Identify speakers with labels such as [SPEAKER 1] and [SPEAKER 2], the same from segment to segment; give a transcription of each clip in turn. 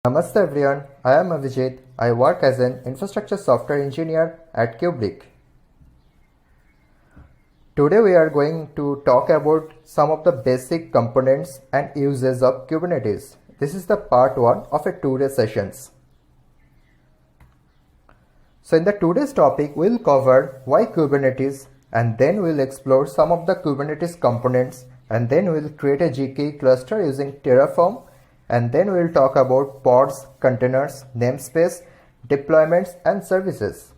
[SPEAKER 1] Namaste everyone, I am Avijit. I work as an infrastructure software engineer at Kubrick. Today we are going to talk about some of the basic components and uses of Kubernetes. This is the part 1 of a 2-day sessions. So in the today's topic, we'll cover why Kubernetes, and then we'll explore some of the Kubernetes components, and then we'll create a GKE cluster using Terraform, and then we'll talk about pods, containers, namespace, deployments, and services.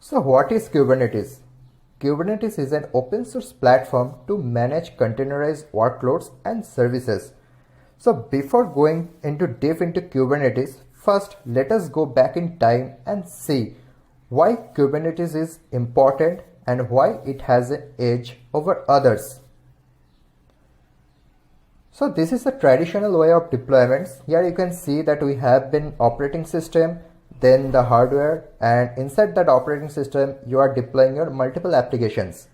[SPEAKER 1] So what is Kubernetes? Kubernetes is an open source platform to manage containerized workloads and services. So before going into deep into Kubernetes, first let us go back in time and see why Kubernetes is important and why it has an edge over others. So this is the traditional way of deployments. Here you can see that we have been operating system, then the hardware, and inside that operating system you are deploying your multiple applications.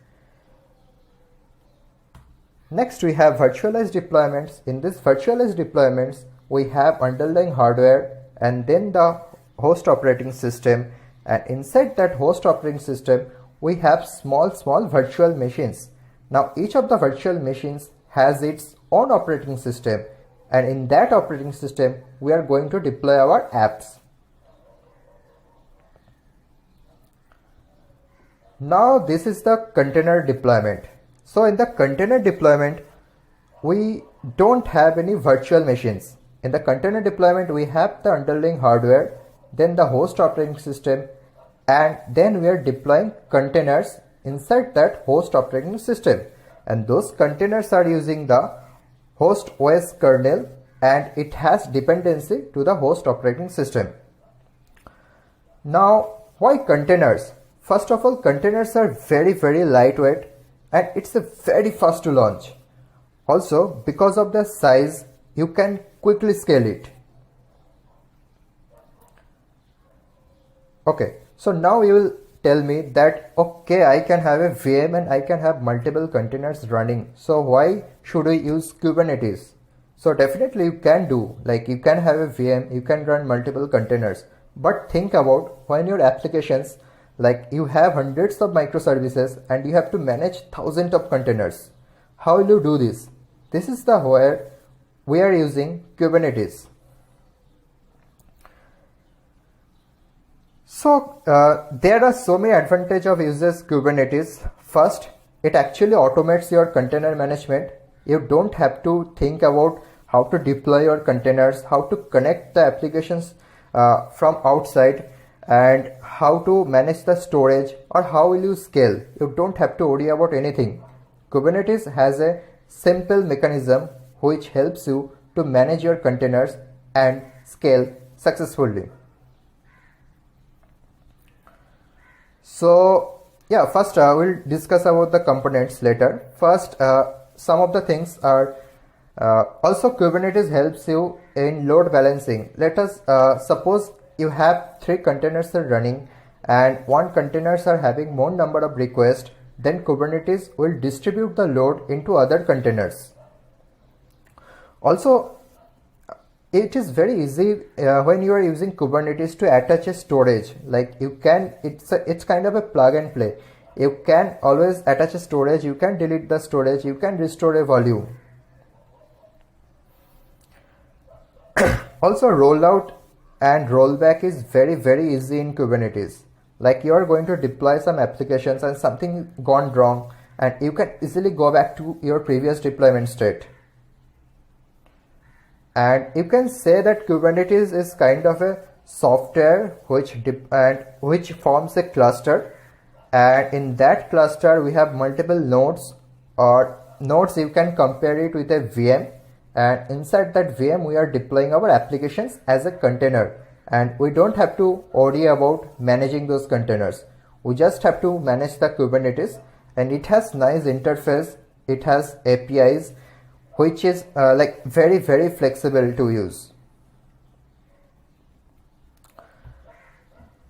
[SPEAKER 1] Next we have virtualized deployments. In this virtualized deployments we have underlying hardware and then the host operating system, and inside that host operating system we have small virtual machines. Now each of the virtual machines has its own operating system, and in that operating system we are going to deploy our apps. Now this is the container deployment. So in the container deployment we don't have any virtual machines. In the container deployment we have the underlying hardware, then the host operating system, and then we are deploying containers inside that host operating system, and those containers are using the host OS kernel and it has dependency to the host operating system. Now why containers? First of all, containers are very lightweight and it's very fast to launch. Also, because of the size, you can quickly scale it. Okay, so now you will tell me that okay, I can have a VM and I can have multiple containers running. So why should we use Kubernetes? So definitely you can do, like you can have a VM, you can run multiple containers. But think about when your applications, like you have hundreds of microservices and you have to manage thousands of containers. How will you do this? This is the where we are using Kubernetes. So there are so many advantages of using Kubernetes. First, it actually automates your container management. You don't have to think about how to deploy your containers, how to connect the applications from outside, and how to manage the storage, or how will you scale. You don't have to worry about anything. Kubernetes has a simple mechanism which helps you to manage your containers and scale successfully. So yeah, first we'll discuss about the components later. First, some of the things are also Kubernetes helps you in load balancing. Let us suppose you have 3 containers are running and one containers are having more number of requests, then Kubernetes will distribute the load into other containers. Also, it is very easy when you are using Kubernetes to attach a storage. Like you can, it's kind of a plug and play. You can always attach a storage, you can delete the storage, you can restore a volume. Also, rollout and rollback is very easy in Kubernetes. Like you are going to deploy some applications and something gone wrong, and you can easily go back to your previous deployment state. And you can say that Kubernetes is kind of a software which forms a cluster, and in that cluster we have multiple nodes, or nodes you can compare it with a VM, and inside that VM we are deploying our applications as a container, and we don't have to worry about managing those containers. We just have to manage the Kubernetes, and it has nice interface, it has APIs, which is like very flexible to use.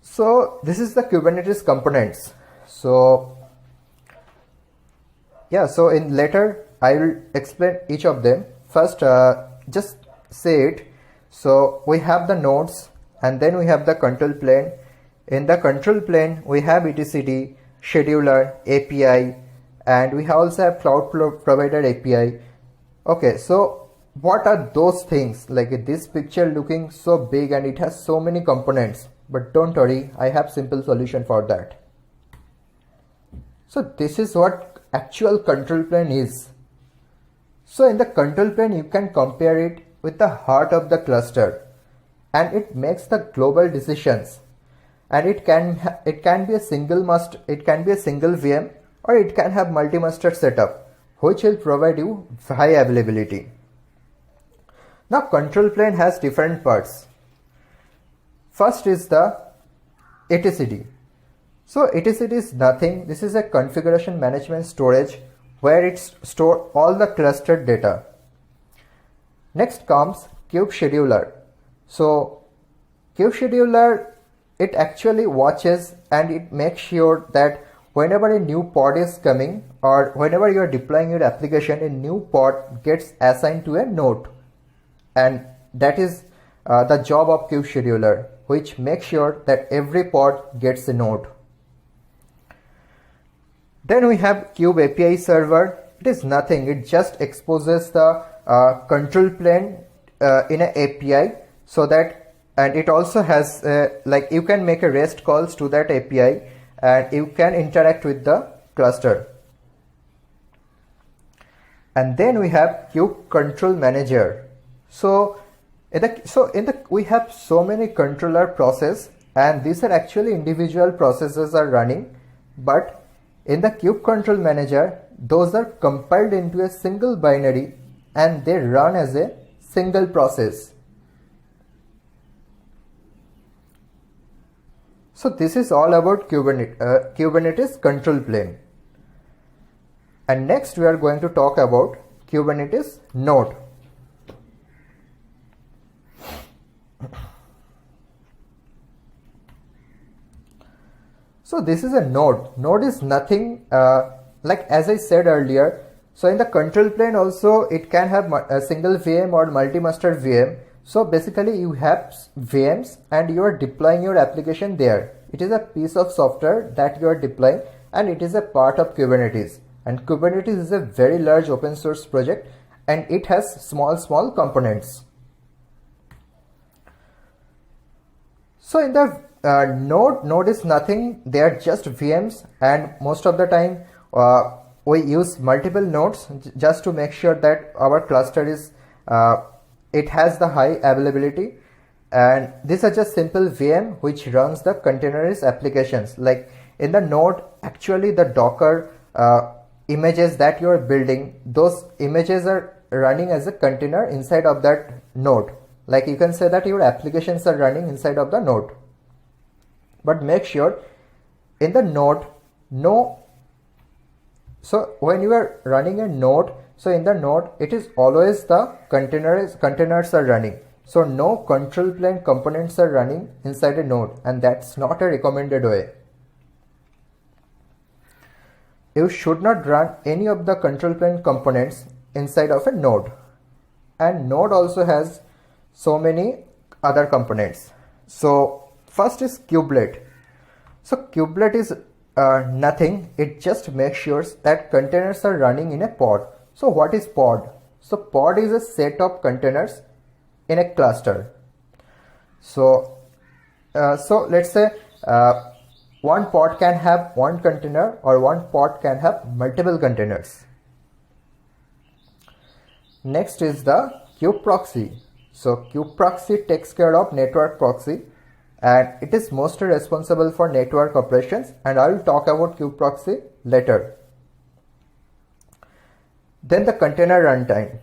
[SPEAKER 1] So this is the Kubernetes components. So yeah, so in later I will explain each of them. First, just say it, so we have the nodes and then we have the control plane. In the control plane we have etcd, scheduler, API, and we also have cloud provider API. Okay, so what are those things? Like this picture looking so big and it has so many components, but don't worry, I have simple solution for that. So this is what actual control plane is. So in the control plane you can compare it with the heart of the cluster, and it makes the global decisions, and it can be a single VM, or it can have multi-master setup, which will provide you high availability. Now control plane has different parts. First is the etcd. So etcd is nothing, this is a configuration management storage where it stores all the clustered data. Next comes Kube Scheduler. So Kube Scheduler, it actually watches and it makes sure that whenever a new pod is coming, or whenever you are deploying your application, a new pod gets assigned to a node, and that is the job of Kube Scheduler, which makes sure that every pod gets a node. Then we have Kube API server. It is nothing, it just exposes the control plane in an API, so that, and it also has like you can make a REST calls to that API and you can interact with the cluster. And then we have Kube Control Manager. So we have so many controller process, and these are actually individual processes are running, but in the Kube Control Manager, those are compiled into a single binary and they run as a single process. So this is all about Kubernetes control plane. And next we are going to talk about Kubernetes node. So this is a node. Node is nothing, like as I said earlier. So in the control plane also it can have a single VM or multi-master VM. So basically you have VMs and you are deploying your application there. It is a piece of software that you are deploying, and it is a part of Kubernetes. And Kubernetes is a very large open source project, and it has small components. So in the node is nothing, they are just VMs, and most of the time we use multiple nodes just to make sure that our cluster is it has the high availability. And these are just simple VM which runs the containerized applications. Like in the node, actually the Docker images that you are building, those images are running as a container inside of that node. Like you can say that your applications are running inside of the node. But make sure in the node, so when you are running a node, so in the node it is always the containers are running. So no control plane components are running inside a node, and that's not a recommended way. You should not run any of the control plane components inside of a node. And node also has so many other components. So first is kubelet. So kubelet is nothing, it just makes sure that containers are running in a pod. So what is pod? So pod is a set of containers in a cluster. So let's say one pod can have one container, or one pod can have multiple containers. Next is the kubeproxy. So kubeproxy takes care of network proxy, and it is mostly responsible for network operations, and I will talk about kubeproxy later. Then the container runtime.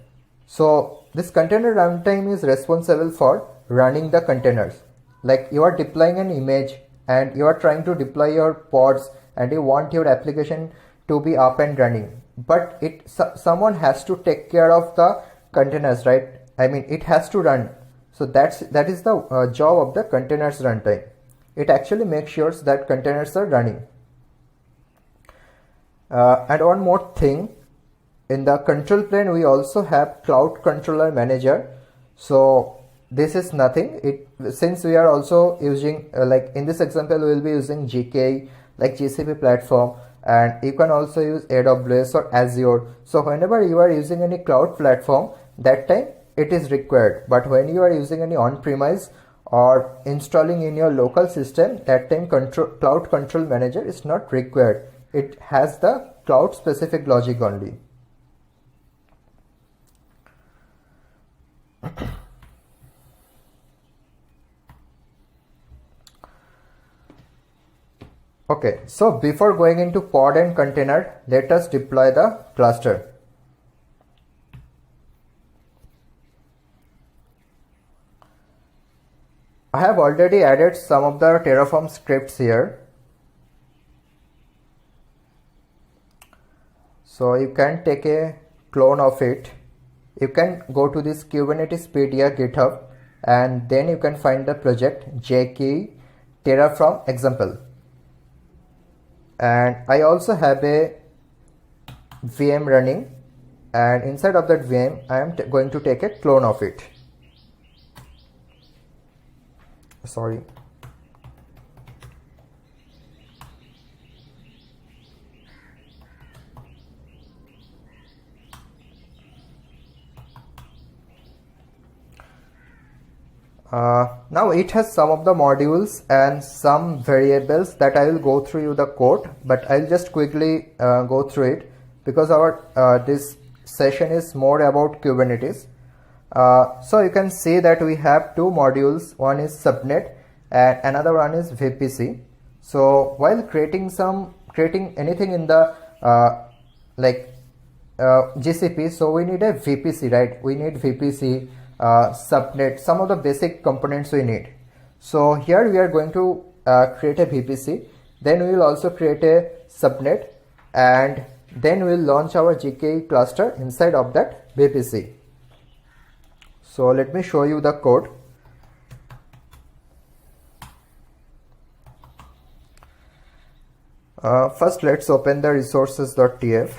[SPEAKER 1] So this container runtime is responsible for running the containers. Like you are deploying an image and you are trying to deploy your pods and you want your application to be up and running, but someone has to take care of the containers, right? I mean, it has to run. So that is the job of the containers runtime. It actually makes sure that containers are running. And one more thing, in the control plane we also have Cloud Controller Manager. So this is nothing. Since we are also using like in this example we will be using GKE like GCP platform, and you can also use AWS or Azure. So whenever you are using any cloud platform, that time it is required. But when you are using any on-premise or installing in your local system, that time cloud control manager is not required. It has the cloud specific logic only. Okay, so before going into pod and container, let us deploy the cluster. I have already added some of the Terraform scripts here. So you can take a clone of it. You can go to this Kubernetespedia GitHub, and then you can find the project JKE Terraform example. And I also have a VM running, and inside of that VM I am going to take a clone of it. Sorry. Now it has some of the modules and some variables that I will go through you the code, but I'll just quickly go through it because our this session is more about Kubernetes. So you can see that we have two modules. One is subnet and another one is VPC. So while creating anything in the GCP, so we need a VPC, right? We need VPC, subnet, some of the basic components we need. So here we are going to create a VPC, then we will also create a subnet, and then we will launch our GKE cluster inside of that VPC. So let me show you the code. First let's open the resources.tf.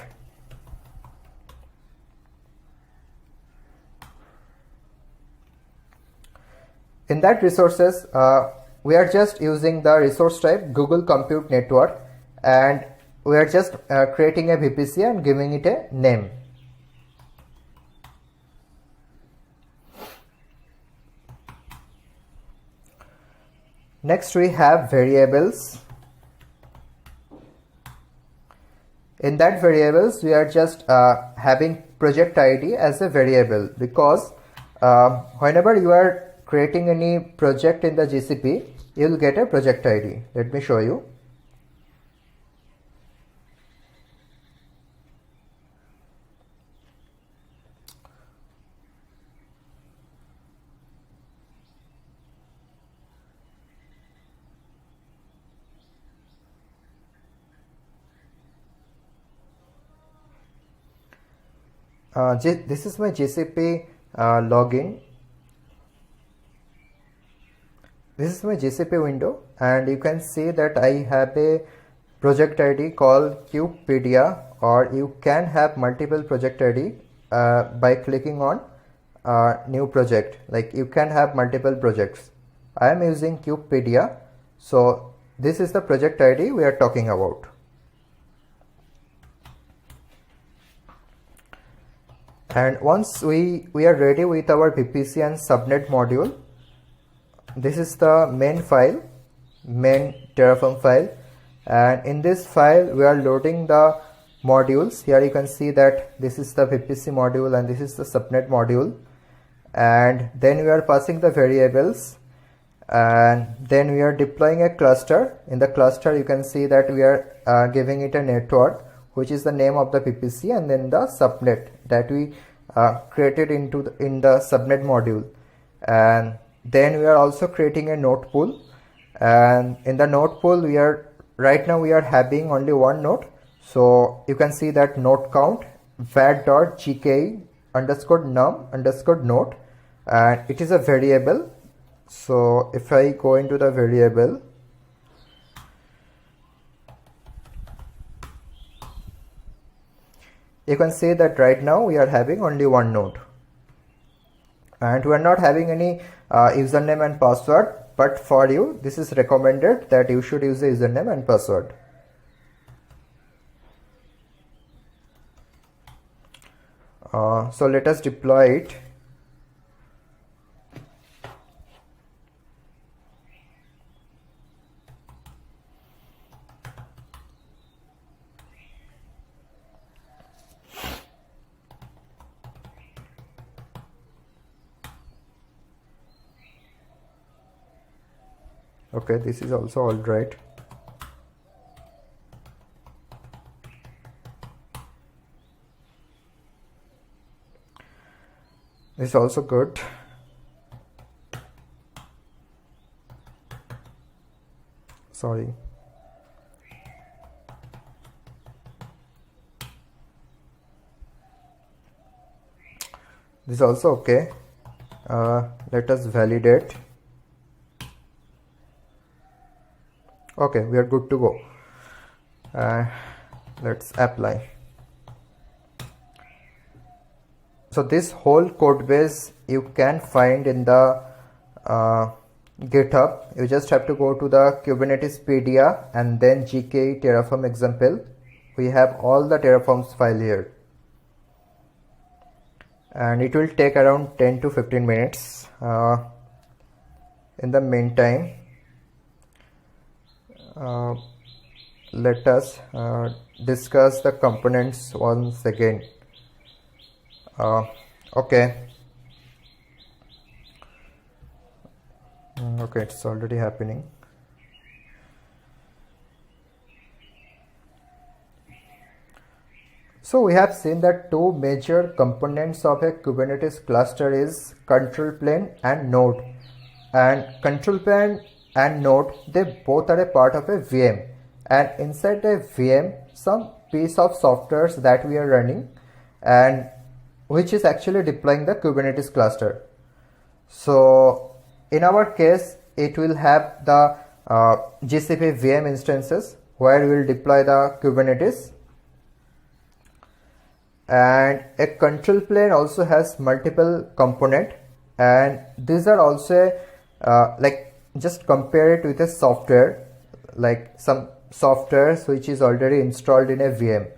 [SPEAKER 1] In that resources, we are just using the resource type Google Compute Network, and we are just creating a VPC and giving it a name. Next we have variables. In that variables we are just having project ID as a variable, because whenever you are creating any project in the GCP, you will get a project ID. Let me show you. This is my GCP login. This is my GCP window, and you can see that I have a project ID called Kubepedia, or you can have multiple project ID by clicking on new project. Like you can have multiple projects. I am using Kubepedia, so this is the project ID we are talking about. And once we are ready with our VPC and subnet module, this is the main file, main Terraform file, and in this file we are loading the modules. Here you can see that this is the VPC module and this is the subnet module, and then we are passing the variables, and then we are deploying a cluster. In the cluster you can see that we are giving it a network, which is the name of the VPC, and then the subnet that we created in the subnet module. And then we are also creating a node pool, and in the node pool right now we are having only one node. So you can see that node count var.gke _num _node, and it is a variable. So if I go into the variable, you can see that right now we are having only one node. and we are not having any username and password, but for you this is recommended that you should use the username and password. So let us deploy it. Okay, this is also all right. This is also good. Sorry. This is also okay. Let us validate. Okay, we are good to go. Let's apply. So this whole code base you can find in the GitHub. You just have to go to the Kubernetespedia and then GKE Terraform example. We have all the Terraforms file here, and it will take around 10 to 15 minutes. In the meantime, let us discuss the components once again. Okay, it's already happening. So we have seen that two major components of a Kubernetes cluster is control plane and node. And control plane and node, they both are a part of a VM. And inside a VM, some piece of software that we are running, and which is actually deploying the Kubernetes cluster. So in our case, it will have the GCP VM instances where we will deploy the Kubernetes. And a control plane also has multiple component, and these are also like, just compare it with a software, like some softwares which is already installed in a VM.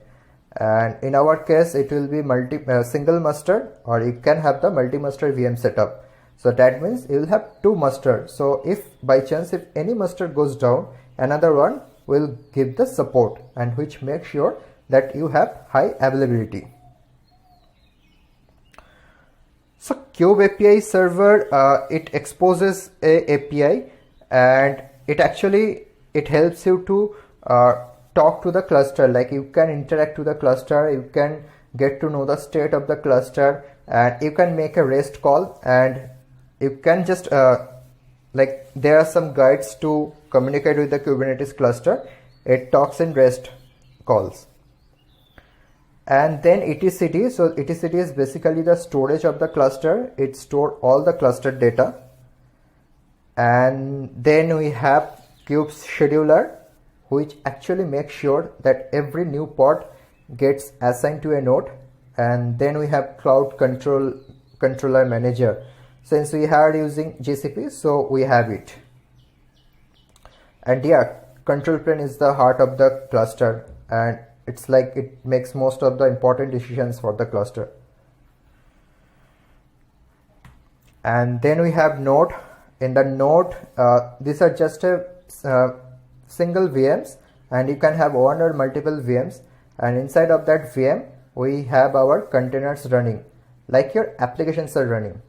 [SPEAKER 1] And in our case, it will be single master, or you can have the multi-master VM setup. So that means you will have two masters. So if by chance, if any master goes down, another one will give the support, and which makes sure that you have high availability. So Kube API server, it exposes a API, and it helps you to talk to the cluster. Like, you can interact with the cluster, you can get to know the state of the cluster, and you can make a REST call, and you can just like, there are some guides to communicate with the Kubernetes cluster. It talks in REST calls. And then etcd. So etcd is basically the storage of the cluster. It stores all the cluster data. And then we have kube scheduler, which actually makes sure that every new pod gets assigned to a node. And then we have cloud controller manager. Since we are using GCP, so we have it. And yeah, control plane is the heart of the cluster, and it's like it makes most of the important decisions for the cluster. And then we have node. In the node, these are just a single VMs, and you can have one or multiple VMs, and inside of that VM we have our containers running, like your applications are running.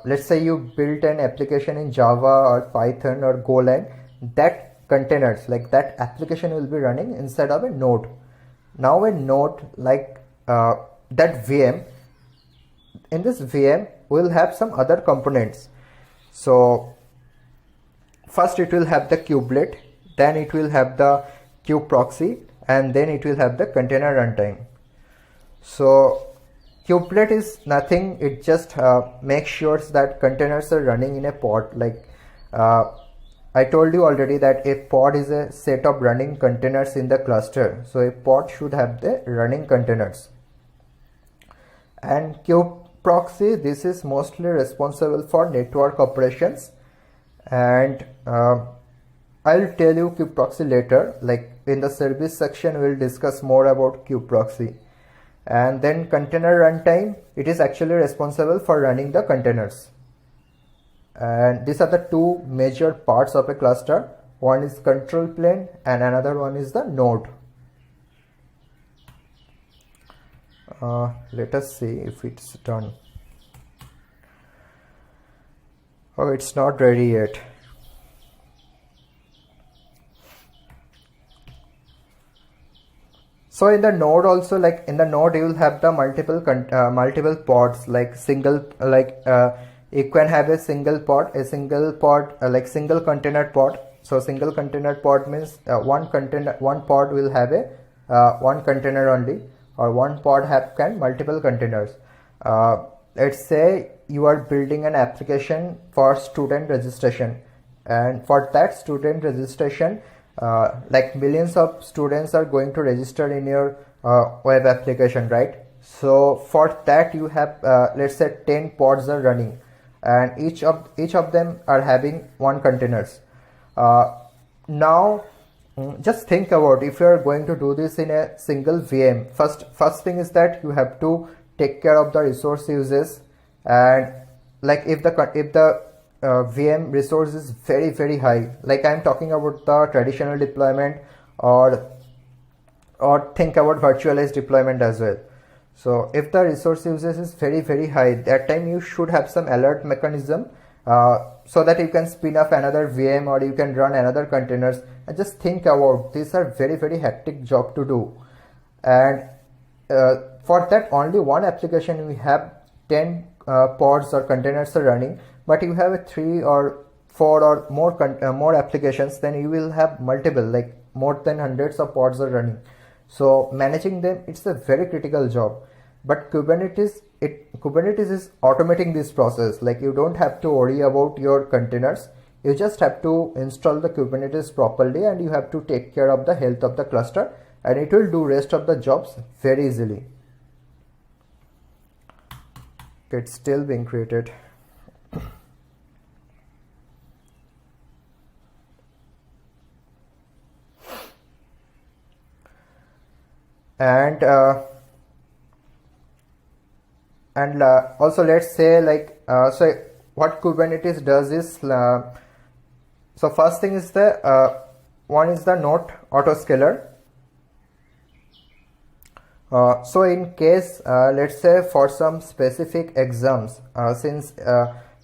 [SPEAKER 1] Let's say you built an application in Java or Python or Golang. That containers, like that application, will be running inside of a node. Now a node, like that VM, in this VM will have some other components. So first it will have the kubelet, then it will have the kube proxy, and then it will have the container runtime. So kubelet is nothing, it just makes sure that containers are running in a pod. Like I told you already that a pod is a set of running containers in the cluster. So a pod should have the running containers. And kube proxy, this is mostly responsible for network operations, and I'll tell you kube proxy later. Like in the service section, we'll discuss more about kube proxy. And then container runtime, it is actually responsible for running the containers. And these are the two major parts of a cluster. One is control plane and another one is the node. Let us see if it's done. Oh, it's not ready yet. So in the node also, like in the node, you will have the multiple pods, like single, you can have a single pod, like single container pod. So single container pod means one pod will have a one container only, or one pod can multiple containers. Let's say you are building an application for student registration, and for that student registration, like millions of students are going to register in your web application, right? So for that you have let's say 10 pods are running, and each of them are having one containers. Now just think about if you are going to do this in a single VM. First thing is that you have to take care of the resource uses, and like if the VM resource is very high, like I'm talking about the traditional deployment, or think about virtualized deployment as well. So if the resource usage is very high, that time you should have some alert mechanism so that you can spin up another VM or you can run another containers. And just think about, these are very hectic job to do, and for that only one application we have 10 pods or containers are running, but you have a 3 or 4 or more applications, then you will have multiple, like more than hundreds of pods are running. So managing them, it's a very critical job. But Kubernetes is automating this process. Like you don't have to worry about your containers. You just have to install the Kubernetes properly, and you have to take care of the health of the cluster, and it will do rest of the jobs very easily. It's still being created. And also let's say like so what Kubernetes does is so first thing is the one is the node autoscaler. So in case let's say for some specific exams, since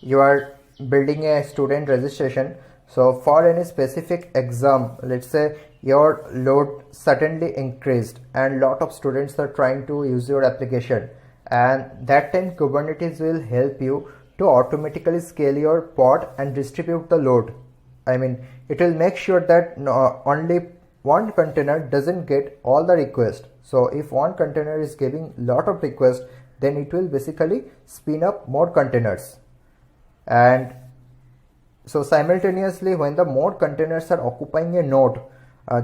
[SPEAKER 1] you are building a student registration, so for any specific exam, let's say your load suddenly increased and lot of students are trying to use your application, and that time Kubernetes will help you to automatically scale your pod and distribute the load. I mean, it will make sure that only one container doesn't get all the requests. So if one container is giving lot of requests, then it will basically spin up more containers. And so simultaneously, when the more containers are occupying a node,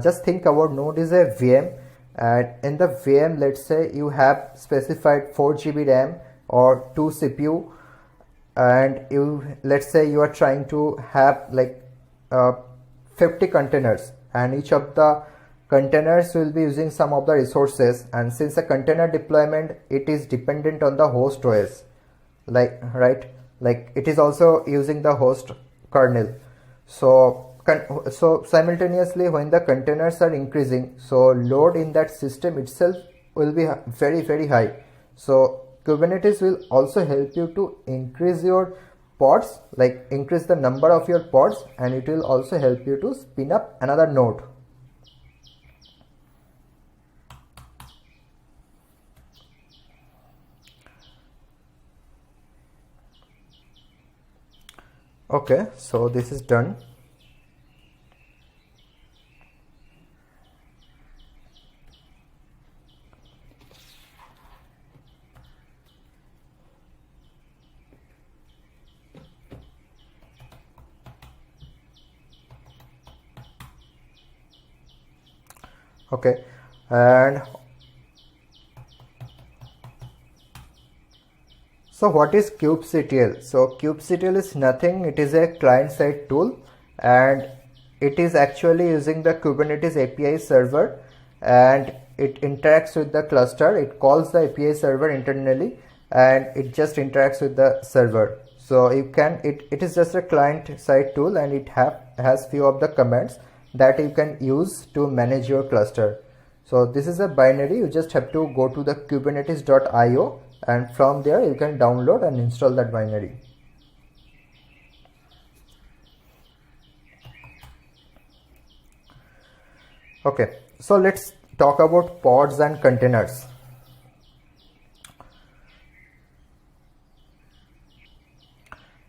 [SPEAKER 1] just think about node is a VM, and in the VM, let's say you have specified 4 GB RAM or 2 CPU, and let's say you are trying to have like 50 containers, and each of the containers will be using some of the resources. And since a container deployment, it is dependent on the host OS, like it is also using the host kernel. So simultaneously, when the containers are increasing, so load in that system itself will be very high. So Kubernetes will also help you to increase your pods, like increase the number of your pods, and it will also help you to spin up another node. Okay, so this is done. Okay, and So what is kubectl? So kubectl is nothing, it is a client-side tool, and it is actually using the Kubernetes API server, and it interacts with the cluster. It calls the API server internally and it just interacts with the server. So you can, it is just a client-side tool, and it has few of the commands that you can use to manage your cluster. So this is a binary. You just have to go to the kubernetes.io, and from there you can download and install that binary. Okay, so let's talk about pods and containers.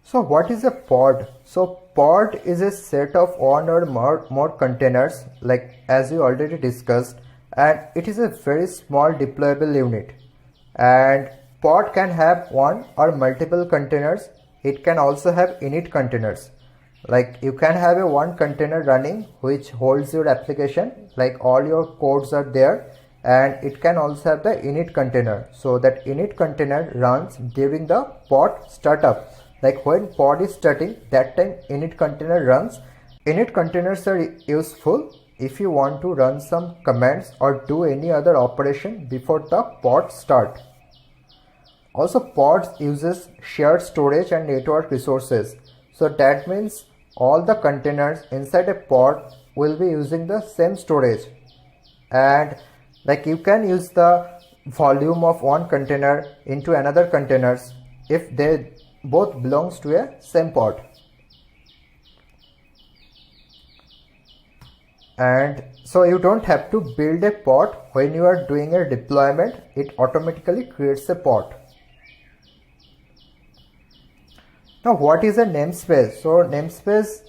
[SPEAKER 1] So what is a pod? So pod is a set of one or more containers, like as we already discussed, and it is a very small deployable unit. And pod can have one or multiple containers. It can also have init containers. Like you can have a one container running which holds your application, like all your codes are there, and it can also have the init container. So that init container runs during the pod startup. Like when pod is starting, that time init container runs. Init containers are useful if you want to run some commands or do any other operation before the pod start. Also, pods uses shared storage and network resources. So that means all the containers inside a pod will be using the same storage, and like you can use the volume of one container into another containers if they both belongs to a same pod. And so you don't have to build a pod. When you are doing a deployment, it automatically creates a pod. Now what is a namespace? So namespace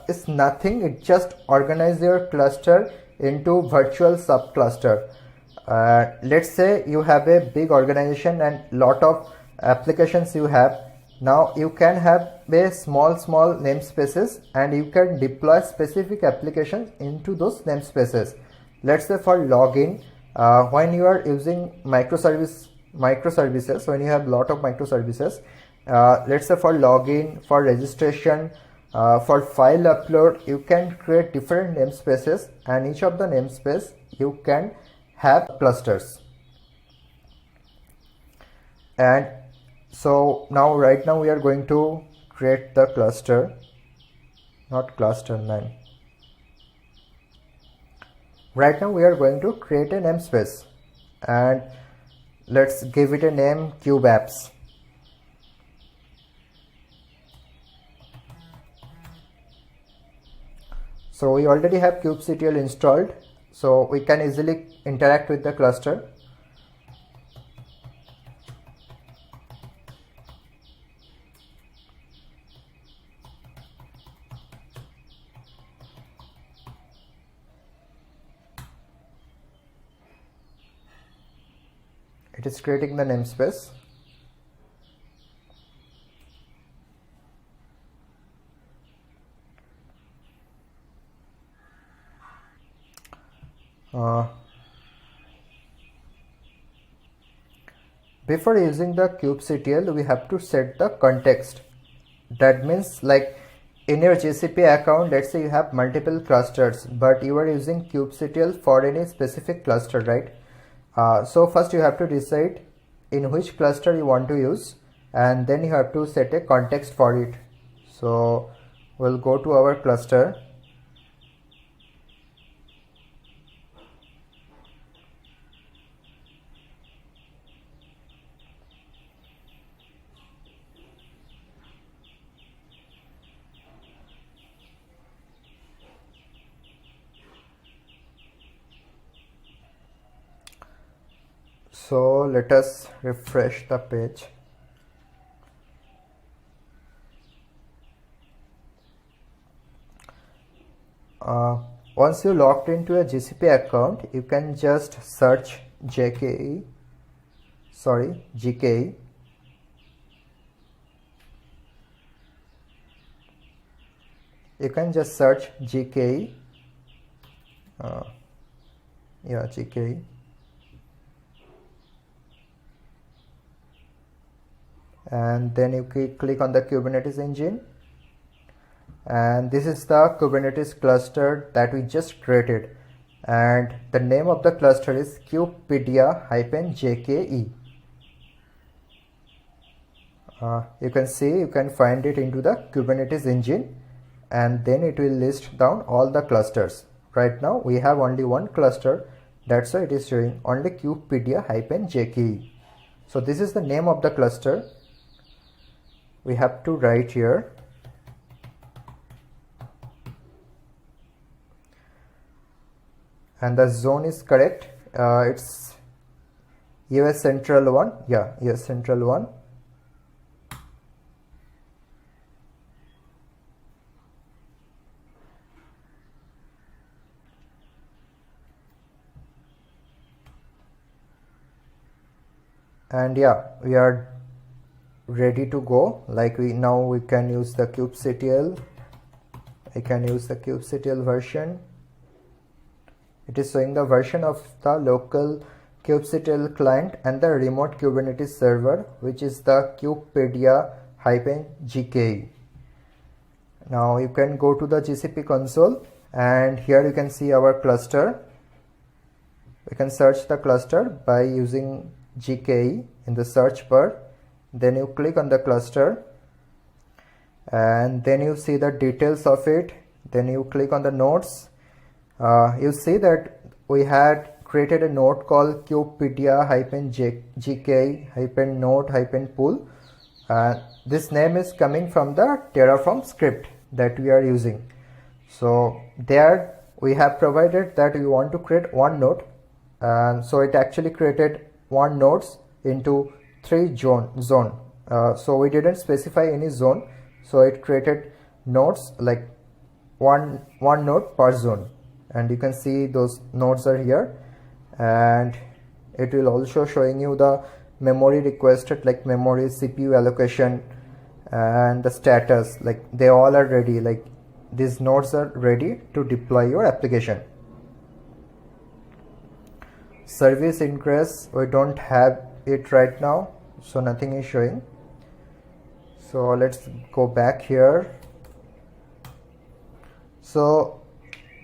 [SPEAKER 1] is nothing, it just organizes your cluster into virtual subcluster. Let's say you have a big organization and lot of applications you have. Now you can have a small namespaces, and you can deploy specific applications into those namespaces. Let's say for login, when you are using microservices, when you have lot of microservices, let's say for login, for registration, for file upload, you can create different namespaces, and each of the namespace you can have clusters. And so right now we are going to create the cluster, not cluster 9. Right now we are going to create a namespace, and let's give it a name kubeapps. So we already have kubectl installed, so we can easily interact with the cluster. It is creating the namespace. Before using the kubectl, we have to set the context. That means, like in your GCP account, let's say you have multiple clusters, but you are using kubectl for any specific cluster, right? So first you have to decide in which cluster you want to use, and then you have to set a context for it. So we'll go to our cluster. So let us refresh the page. Once you logged into a GCP account, you can just search GKE. You can just search GKE. GKE. and then you click on the Kubernetes engine, and this is the Kubernetes cluster that we just created, and the name of the cluster is kubepedia-jke. You can see, you can find it into the Kubernetes engine, and then it will list down all the clusters. Right now we have only one cluster, that's why it is showing only kubepedia-jke. So this is the name of the cluster. We have to write here. And the zone is correct. It's US Central 1. Yeah, US Central 1. And yeah, we are ready to go. Like we can use the kubectl. I can use the kubectl version. It is showing the version of the local kubectl client and the remote Kubernetes server, which is the kubepedia-jke. Now you can go to the GCP console, and here you can see our cluster. We can search the cluster by using GKE in the search bar. Then you click on the cluster, and then you see the details of it. Then you click on the nodes. You see that we had created a node called kubepedia-jke-node-pool. This name is coming from the Terraform script that we are using. So there we have provided that we want to create one node, and so it actually created one nodes into 3 zone. So we didn't specify any zone, so it created nodes like one node per zone, and you can see those nodes are here, and it will also showing you the memory requested, like memory, CPU allocation, and the status, like they all are ready, like these nodes are ready to deploy your application. Service ingress, we don't have it right now, so nothing is showing. So let's go back here. So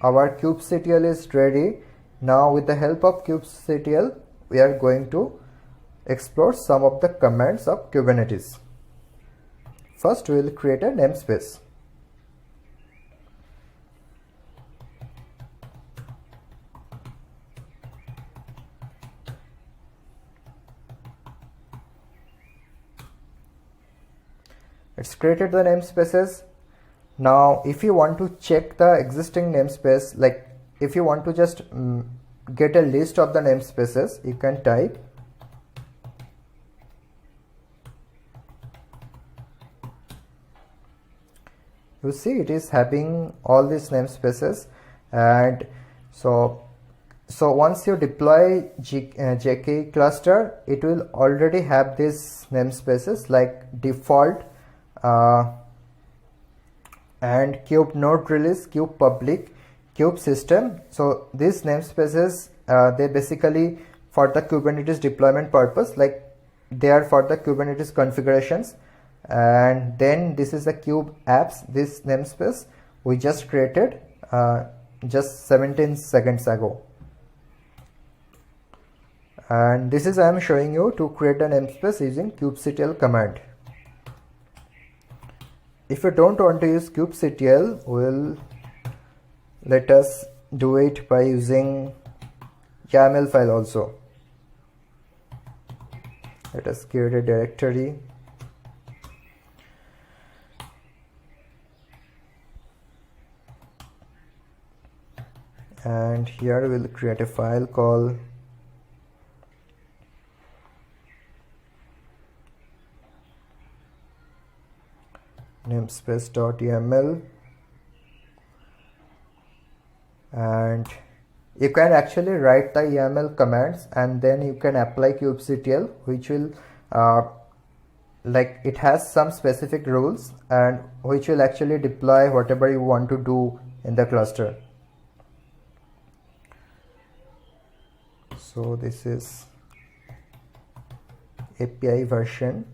[SPEAKER 1] our kubectl is ready. Now with the help of kubectl, we are going to explore some of the commands of Kubernetes. First, we will create a namespace. It's created the namespaces. Now if you want to check the existing namespace, like if you want to just get a list of the namespaces, you can type you see it is having all these namespaces. And so once you deploy JK cluster, it will already have these namespaces like default and kube node release, kube public, kube system. So these namespaces, they basically for the Kubernetes deployment purpose, like they are for the Kubernetes configurations. And then this is the kube apps, this namespace we just created just 17 seconds ago. And this is I am showing you to create a namespace using kubectl command. If you don't want to use kubectl, let us do it by using YAML file also. Let us create a directory. And here we'll create a file called namespace.yaml, and you can actually write the YAML commands and then you can apply kubectl, which will like it has some specific rules and which will actually deploy whatever you want to do in the cluster. So this is API version,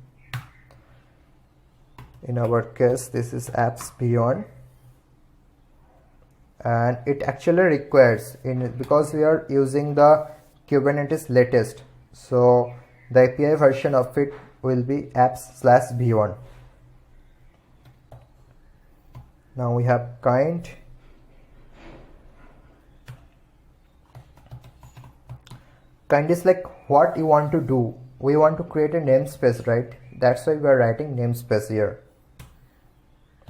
[SPEAKER 1] In our case, this is apps beyond, and it actually requires because we are using the Kubernetes latest, so the API version of it will be apps/beyond. Now we have kind. Kind is like what you want to do. We want to create a namespace, right? That's why we are writing namespace here.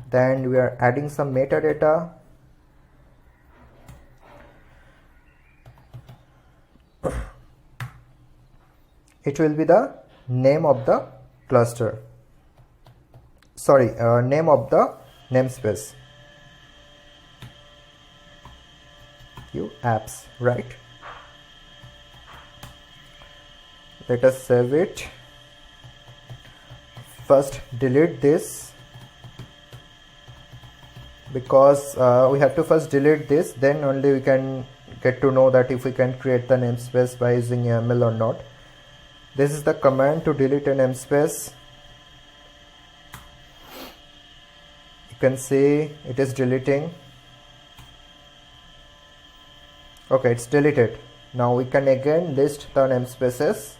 [SPEAKER 1] Then we are adding some metadata. It will be the name of the cluster. Sorry, name of the namespace. Apps, right? Let us save it. First delete this, because we have to first delete this, then only we can get to know that if we can create the namespace by using YAML or not. This is the command to delete a namespace. You can see it is deleting. Okay, it's deleted. Now we can again list the namespaces.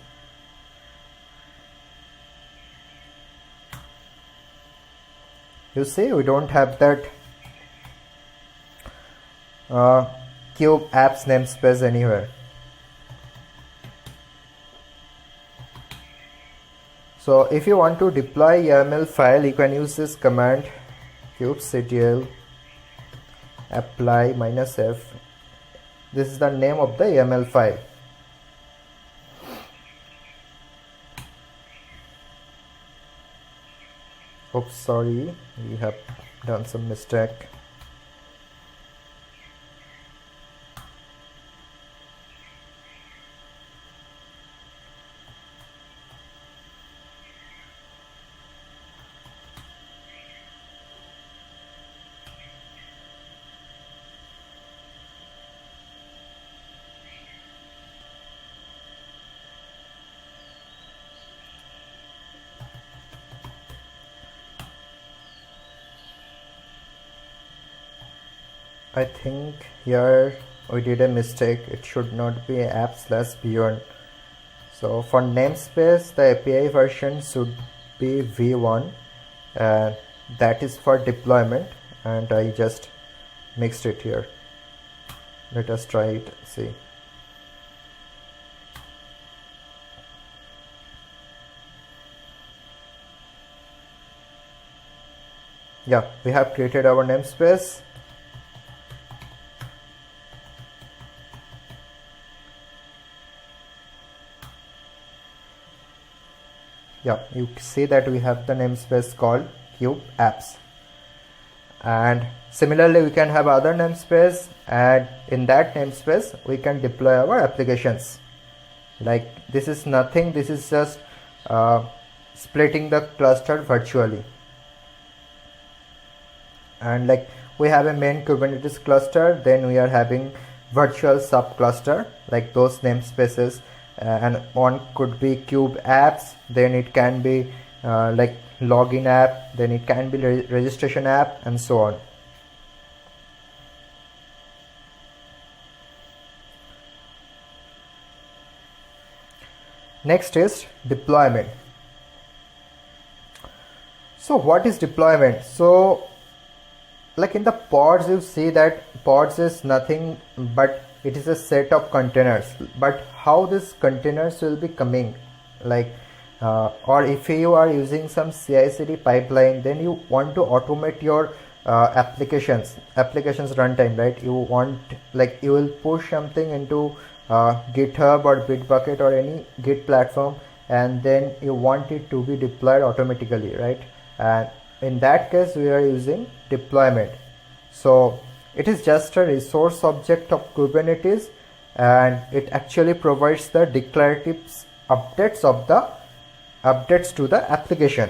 [SPEAKER 1] You see, we don't have that kube apps namespace anywhere. So if you want to deploy YAML file, you can use this command kubectl apply -f. This is the name of the YAML file. Oops, sorry, we have done some mistake. I think here we did a mistake. It should not be apps/beyond. So for namespace, the API version should be v1, and that is for deployment, and I just mixed it here. Let us try it, see. Yeah, we have created our namespace. Yeah, you see that we have the namespace called kube apps, and similarly we can have other namespace, and in that namespace we can deploy our applications. Like this is nothing, this is just splitting the cluster virtually. And like we have a main Kubernetes cluster, then we are having virtual subcluster like those namespaces, and one could be kube apps, then it can be like login app, then it can be registration app, and so on. Next is deployment. So what is deployment? So like in the pods, you see that pods is nothing but it is a set of containers, but how these containers will be coming, like or if you are using some CI/CD pipeline, then you want to automate your applications runtime, right? You want, like, you will push something into GitHub or Bitbucket or any Git platform, and then you want it to be deployed automatically, right? And in that case we are using deployment. So it is just a resource object of Kubernetes, and it actually provides the declarative updates to the application.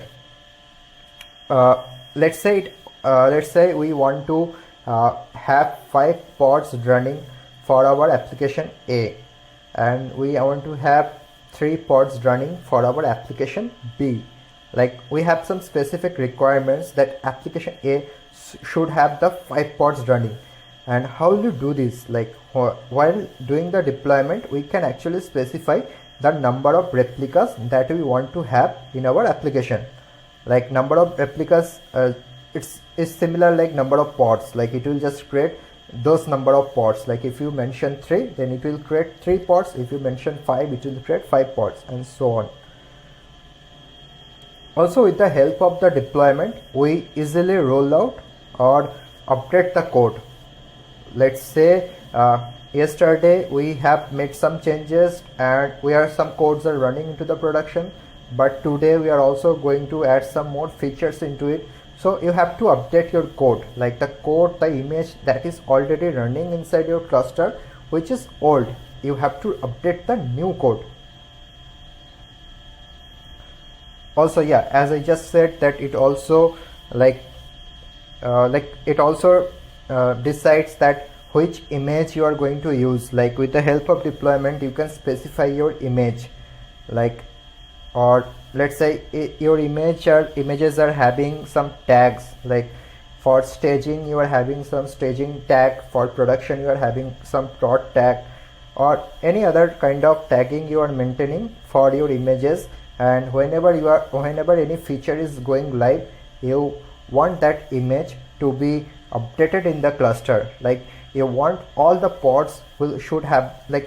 [SPEAKER 1] Let's say we want to have 5 pods running for our application A, and we want to have 3 pods running for our application B. like we have some specific requirements that application A should have the 5 pods running. And how will you do this? Like while doing the deployment, we can actually specify the number of replicas that we want to have in our application. Like number of replicas, it's similar like number of pods. Like it will just create those number of pods. Like if you mention 3, then it will create 3 pods. If you mention 5, it will create 5 pods, and so on. Also, with the help of the deployment, we easily roll out or update the code. Let's say yesterday we have made some changes and some codes are running into the production, but today we are also going to add some more features into it. So you have to update your code, like the code, the image that is already running inside your cluster, which is old. You have to update the new code. Also, yeah, as I just said, that it also decides that which image you are going to use. Like with the help of deployment, you can specify your image, like, or let's say your images are having some tags. Like for staging, you are having some staging tag. For production, you are having some prod tag, or any other kind of tagging you are maintaining for your images. And whenever any feature is going live, you want that image to be updated in the cluster. Like you want all the pods should have the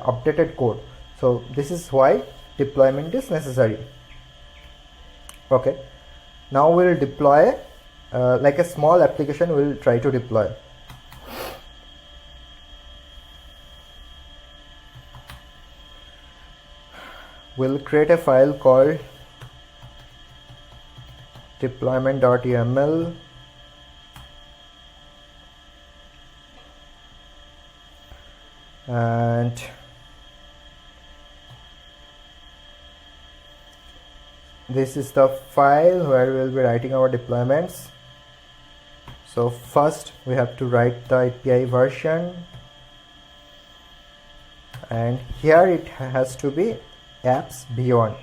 [SPEAKER 1] updated code. So this is why deployment is necessary. Okay, now we'll deploy like a small application we'll try to deploy. We'll create a file called deployment.yaml, and this is the file where we'll be writing our deployments. So first we have to write the API version, and here it has to be apps beyond.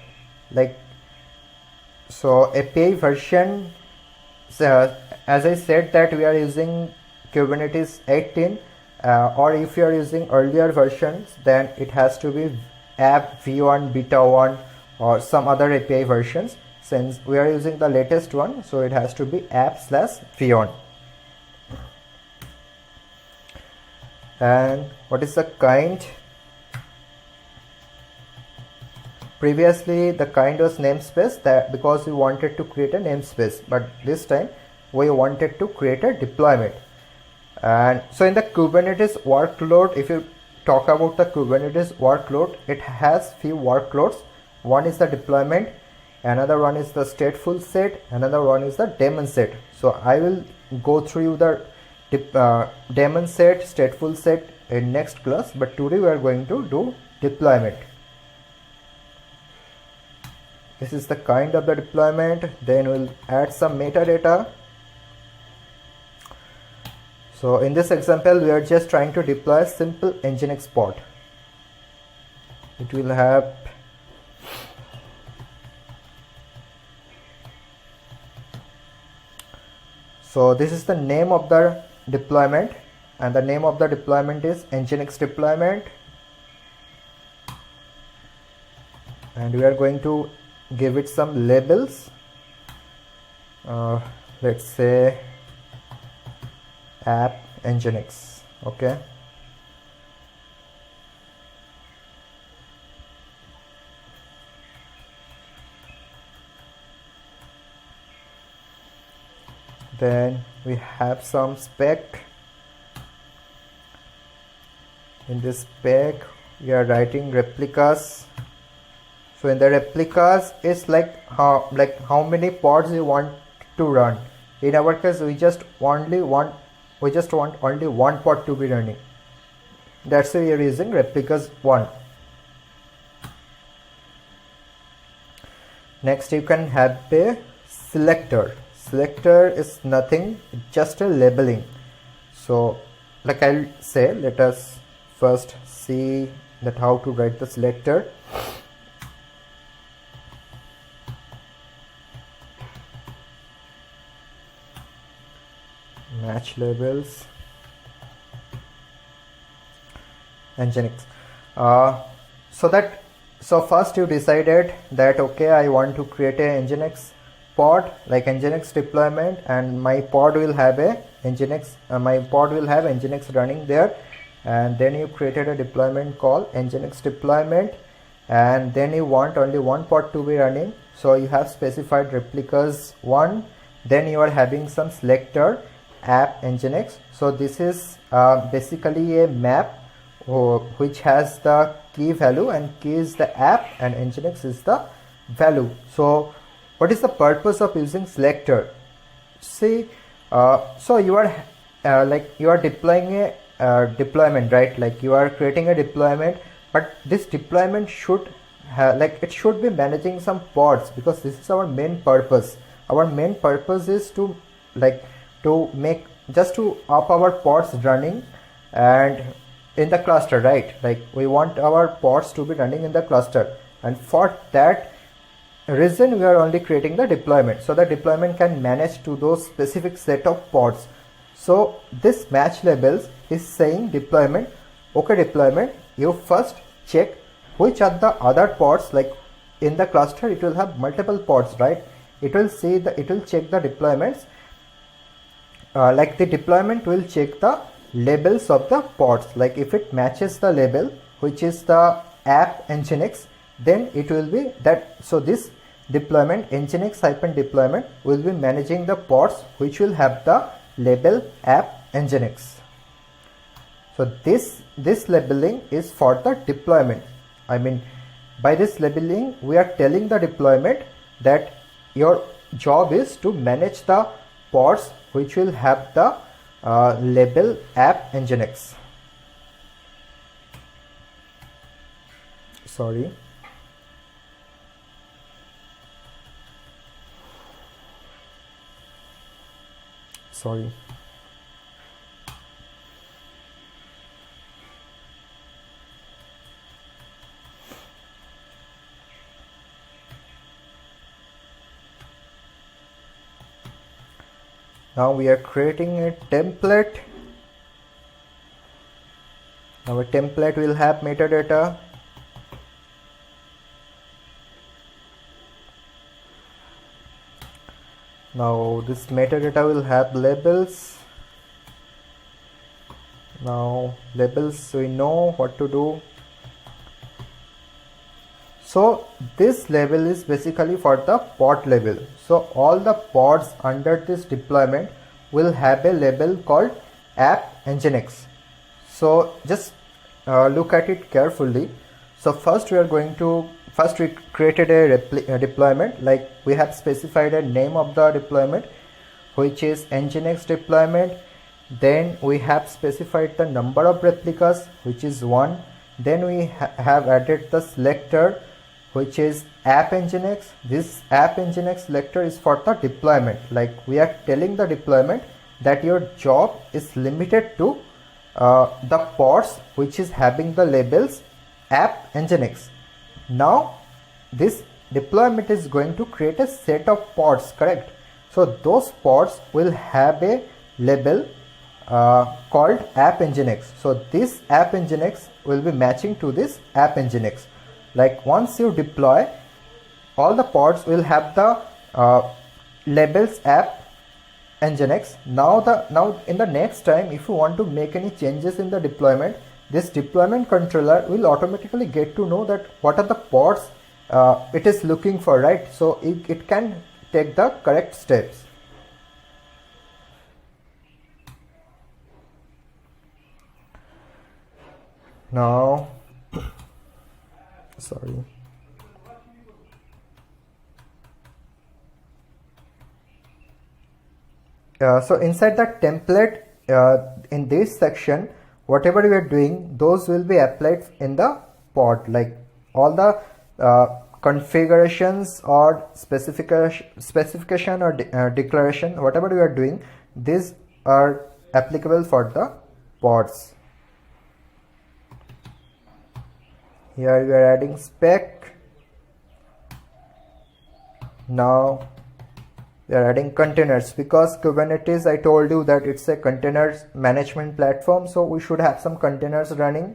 [SPEAKER 1] Like, so API version, as I said that we are using Kubernetes 18, or if you are using earlier versions, then it has to be app v1, beta 1, or some other API versions. Since we are using the latest one, so it has to be app/v1. And what is the kind? Previously the kind was namespace, that because we wanted to create a namespace, but this time we wanted to create a deployment. And so in the Kubernetes workload, if you talk about the Kubernetes workload, it has few workloads. One is the deployment, another one is the stateful set, another one is the daemon set. So I will go through the daemon set, stateful set in next class, but today we are going to do deployment. This is the kind of the deployment. Then we'll add some metadata. So in this example, we are just trying to deploy a simple Nginx pod. It will have so this is the name of the deployment, and the name of the deployment is Nginx deployment, and we are going to give it some labels. Let's say app Nginx. Okay, then we have some spec. In this spec we are writing replicas. So in the replicas, it's like how many pods you want to run. In our case, we just want only one pod to be running. That's why we are using replicas 1. Next, you can have a selector. Selector is nothing, just a labeling. So like I'll say, let us first see that how to write the selector. match labels Nginx. So first you decided that okay, I want to create a Nginx pod, like Nginx deployment, and my pod will have a Nginx Nginx running there. And then you created a deployment called Nginx deployment, and then you want only one pod to be running, so you have specified replicas 1. Then you are having some selector app Nginx. So this is basically a map which has the key value, and key is the app and Nginx is the value. So what is the purpose of using selector? See, so you are you are deploying a deployment, right? Like you are creating a deployment, but this deployment should have, it should be managing some pods, because this is our main purpose. Our main purpose is to make just to up our pods running and in the cluster, right? Like we want our pods to be running in the cluster, and for that reason we are only creating the deployment, so the deployment can manage to those specific set of pods. So this match labels is saying deployment, okay deployment, you first check which are the other pods, like in the cluster it will have multiple pods, right? It will check the deployments, like the deployment will check the labels of the pods. Like if it matches the label which is the app Nginx, then it will be that. So this deployment Nginx -deployment will be managing the pods which will have the label app Nginx. So this labeling is for the deployment. I mean, by this labeling we are telling the deployment that your job is to manage the pods which will have the label app Nginx. Sorry. Now we are creating a template. Our template will have metadata. Now this metadata will have labels. Now labels, we know what to do. So this label is basically for the pod label. So all the pods under this deployment will have a label called app Nginx. So just look at it carefully. So first we created a deployment, like we have specified a name of the deployment which is Nginx deployment. Then we have specified the number of replicas which is 1. Then we have added the selector which is app Nginx. This app Nginx selector is for the deployment. Like we are telling the deployment that your job is limited to the pods which is having the labels app Nginx. Now this deployment is going to create a set of pods, correct? So those pods will have a label called app Nginx. So this app Nginx will be matching to this app Nginx. Like once you deploy, all the pods will have the labels app Nginx. Now in the next time, if you want to make any changes in the deployment, this deployment controller will automatically get to know that what are the pods it is looking for, right? So it can take the correct steps. Now sorry. So inside the template, in this section, whatever we are doing, those will be applied in the pod. Like all the configurations or specification or declaration, whatever we are doing, these are applicable for the pods. Here we are adding spec. Now We are adding containers because Kubernetes, I told you that it's a containers management platform, so we should have some containers running.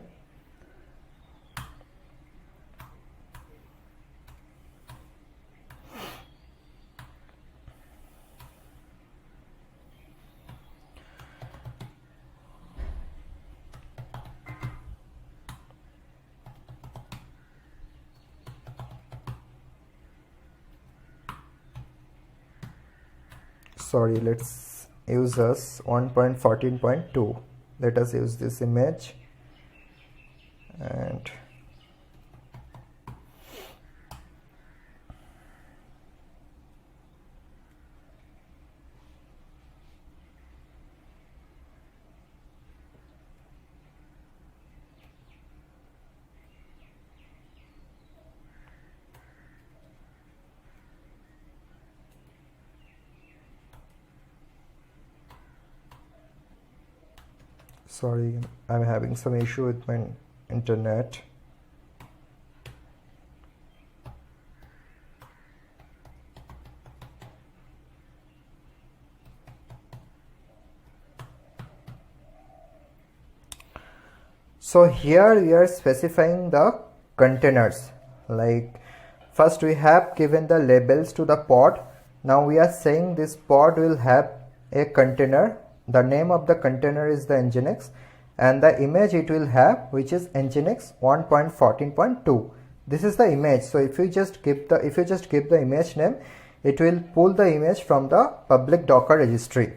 [SPEAKER 1] Sorry, let's use us 1.14.2. Let us use this image and sorry, I'm having some issue with my internet. So here we are specifying the containers. Like first we have given the labels to the pod. Now we are saying this pod will have a container. The name of the container is the Nginx, and the image it will have, which is Nginx 1.14.2. This is the image. So if you just give the image name, it will pull the image from the public Docker registry.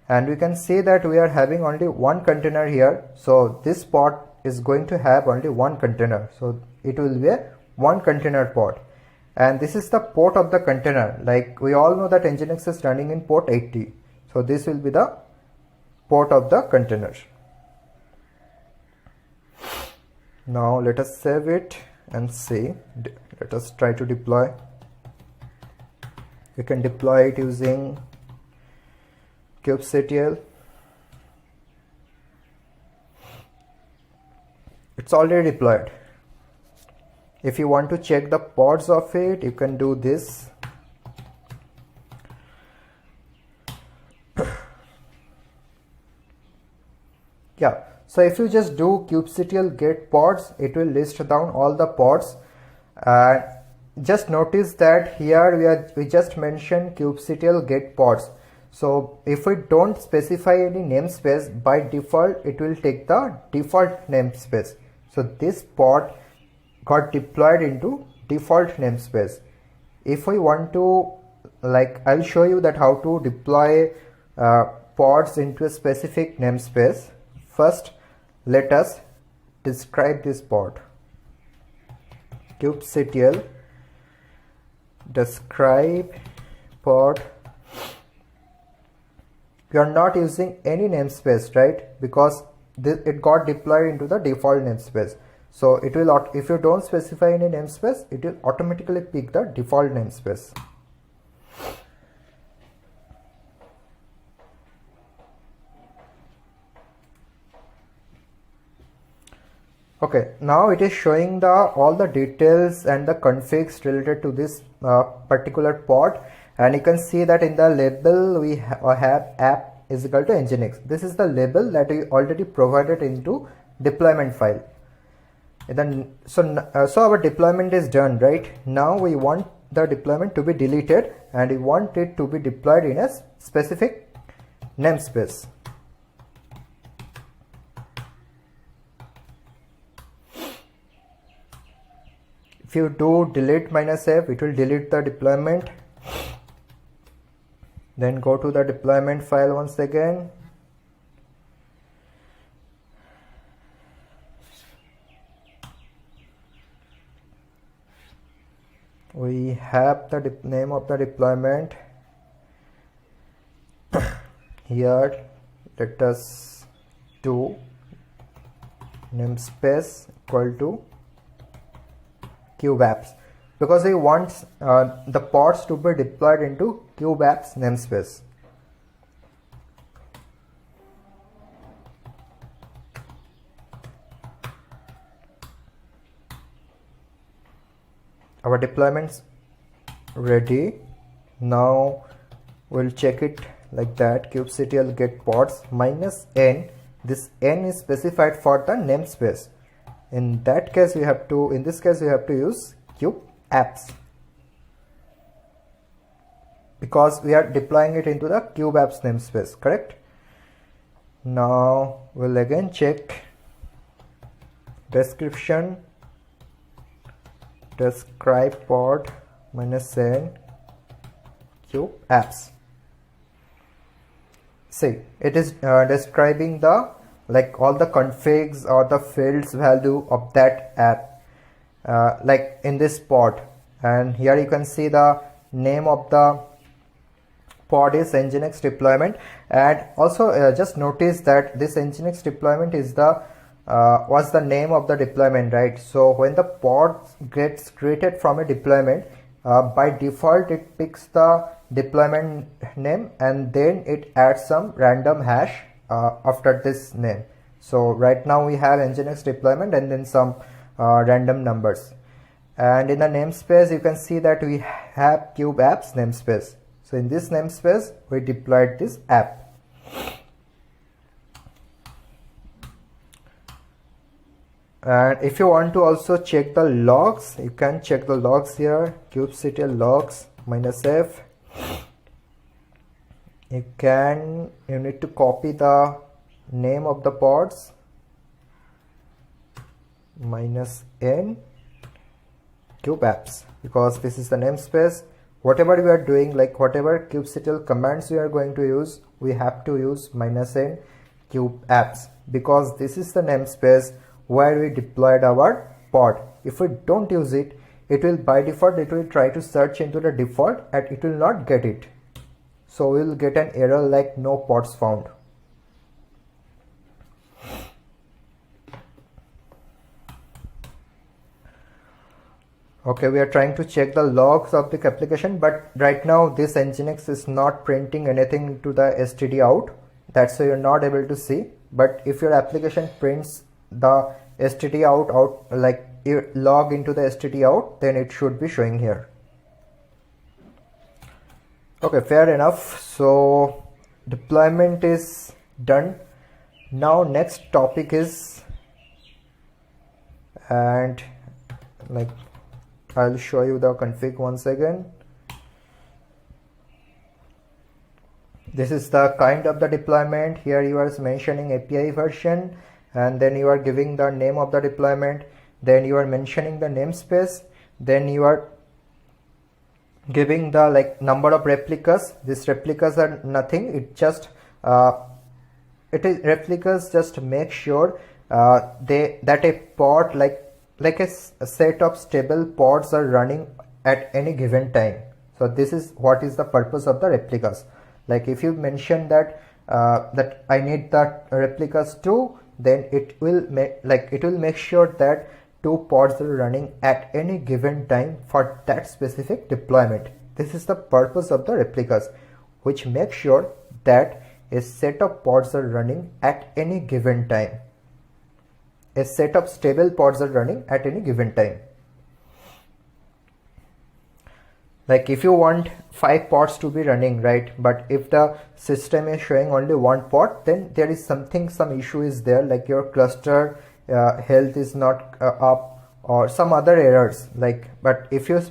[SPEAKER 1] And we can see that we are having only one container here. So this pod is going to have only one container. So it will be a one container pod. And this is the port of the container. Like we all know that Nginx is running in port 80. So this will be the port of the container. Now let us save it and see. Let us try to deploy. You can deploy it using kubectl. It's already deployed. If you want to check the pods of it, you can do this. Yeah, so if you just do kubectl get pods, it will list down all the pods. Just notice that here we just mentioned kubectl get pods. So if we don't specify any namespace, by default it will take the default namespace. So this pod got deployed into default namespace. If we want to, like, I'll show you that how to deploy pods into a specific namespace. First, let us describe this pod. Kubectl describe pod. We are not using any namespace, right? Because it got deployed into the default namespace. So it will, if you don't specify any namespace, it will automatically pick the default namespace. Okay, now it is showing all the details and the configs related to this particular pod, and you can see that in the label we have app is equal to Nginx. This is the label that we already provided into deployment file. And then so our deployment is done, right? Now we want the deployment to be deleted, and we want it to be deployed in a specific namespace. If you do delete -f, it will delete the deployment. Then go to the deployment file once again. We have the name of the deployment. Here, let us do namespace equal to kubeapps, because we want the pods to be deployed into kubeapps namespace. Our deployment's ready. Now we'll check it like that. kubectl get pods minus n. This n is specified for the namespace. In that case we have to, in this case we have to use kube apps, because we are deploying it into the kube apps namespace, correct? Now we'll again check description describe pod minus n kube apps. See, it is describing the like all the configs or the fields value of that app like in this pod, and here you can see the name of the pod is nginx deployment. And also just notice that this nginx deployment is the was the name of the deployment, right? So when the pod gets created from a deployment, by default it picks the deployment name and then it adds some random hash after this name. So right now we have nginx deployment and then some random numbers, and in the namespace you can see that we have kube apps namespace. So in this namespace we deployed this app. And if you want to also check the logs, you can check the logs here. kubectl logs -f. You need to copy the name of the pods -n kube apps, because this is the namespace. Whatever we are doing, like whatever kubectl commands we are going to use, we have to use -n kube apps, because this is the namespace where we deployed our pod. If we don't use it, it will by default it will try to search into the default and it will not get it. So we will get an error like no pods found. Okay, we are trying to check the logs of the application, but right now this nginx is not printing anything to the std out. That's why you're not able to see. But if your application prints the std out like you log into the std out, then it should be showing here. Okay, fair enough. So deployment is done. Now next topic is, and like I'll show you the config once again. This is the kind of the deployment. Here you are mentioning API version, and then you are giving the name of the deployment, then you are mentioning the namespace, then you are giving the like number of replicas. These replicas are nothing, it just replicas just make sure that a pod like a set of stable pods are running at any given time. So this is what is the purpose of the replicas. Like if you mention that that I need the replicas too, then it will make sure that 2 pods are running at any given time for that specific deployment. This is the purpose of the replicas, which make sure that a set of pods are running at any given time. A set of stable pods are running at any given time. Like if you want 5 pods to be running, right, but if the system is showing only 1 pod, then there is some issue is there, like your cluster health is not up or some other errors. Like, but if you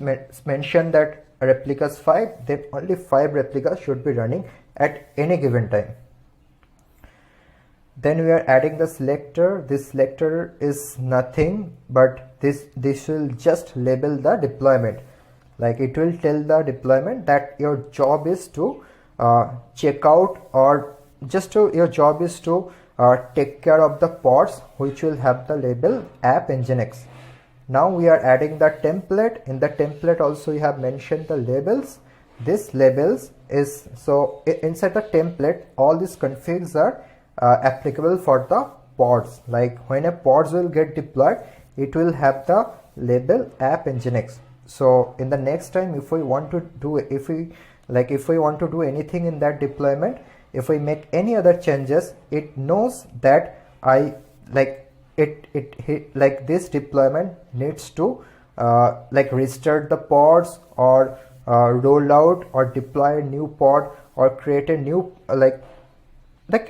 [SPEAKER 1] mention that replicas 5, then only 5 replicas should be running at any given time. Then we are adding the selector. This selector is nothing but this will just label the deployment. Like it will tell the deployment that your job is to check out, or your job is to take care of the pods which will have the label app nginx. Now we are adding the template. In the template also you have mentioned the labels. This labels is, so inside the template all these configs are applicable for the pods. Like when a pods will get deployed, it will have the label app nginx. So in the next time, if we want to do anything in that deployment, if we make any other changes, it knows that this deployment needs to restart the pods or roll out or deploy a new pod or create a new like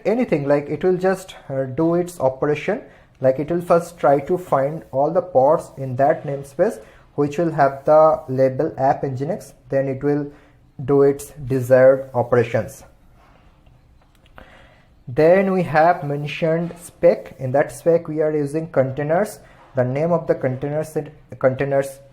[SPEAKER 1] anything, like it will just do its operation. Like it will first try to find all the pods in that namespace which will have the label app nginx, then it will do its desired operations. Then we have mentioned spec. In that spec we are using containers. The name of the containers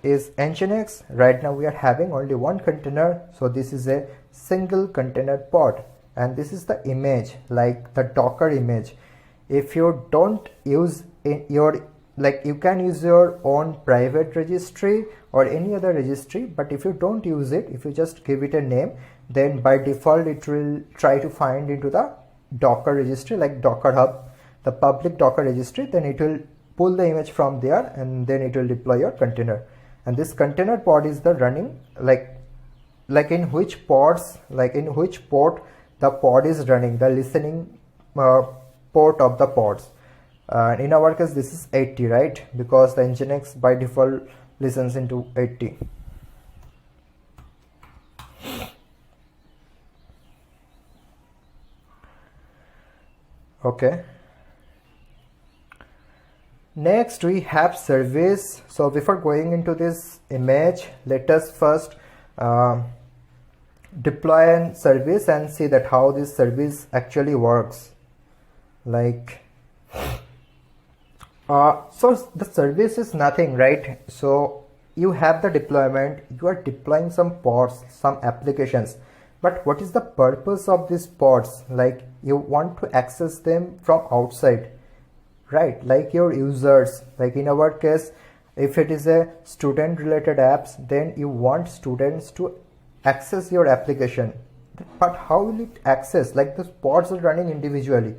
[SPEAKER 1] is nginx. Right now we are having only one container, so this is a single container pod, and this is the image, like the Docker image. If you don't use your, like you can use your own private registry or any other registry, but if you don't use it, if you just give it a name, then by default it will try to find into the Docker registry, like Docker Hub, the public Docker registry, then it will pull the image from there and then it will deploy your container. And this container pod is the running, like in which pods, like in which port the pod is running, the listening port of the pods. In our case this is 80, right, because the nginx by default listens into 80. Okay, next we have service. So before going into this image, let us first deploy a service and see that how this service actually works. Like so the service is nothing, right? So you have the deployment, you are deploying some pods, some applications, but what is the purpose of these pods? Like you want to access them from outside, right? Like your users, like in our case, if it is a student related apps, then you want students to access your application. But how will it access? Like the pods are running individually,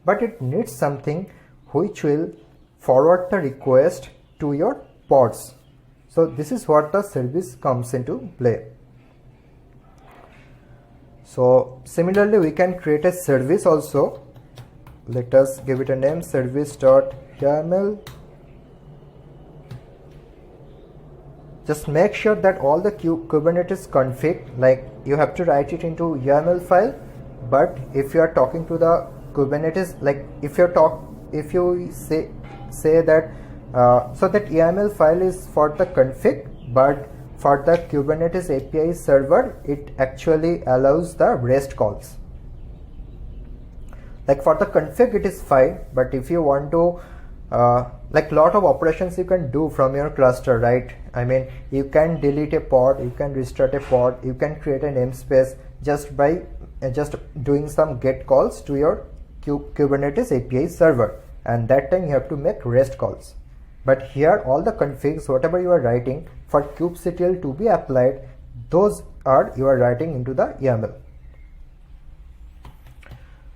[SPEAKER 1] but it needs something which will forward the request to your pods. So this is what the service comes into play. So similarly we can create a service also. Let us give it a name, service.yaml. Just make sure that all the Kubernetes config, like you have to write it into YAML file. But if you are talking to the Kubernetes, like if you say that so that YAML file is for the config, but for the Kubernetes API server it actually allows the REST calls. Like for the config it is fine, but if you want to like lot of operations you can do from your cluster, right? I mean, you can delete a pod, you can restart a pod, you can create a namespace just by just doing some get calls to your Kubernetes API server, and that time you have to make REST calls. But here all the configs, whatever you are writing for kubectl to be applied, those are you are writing into the YAML.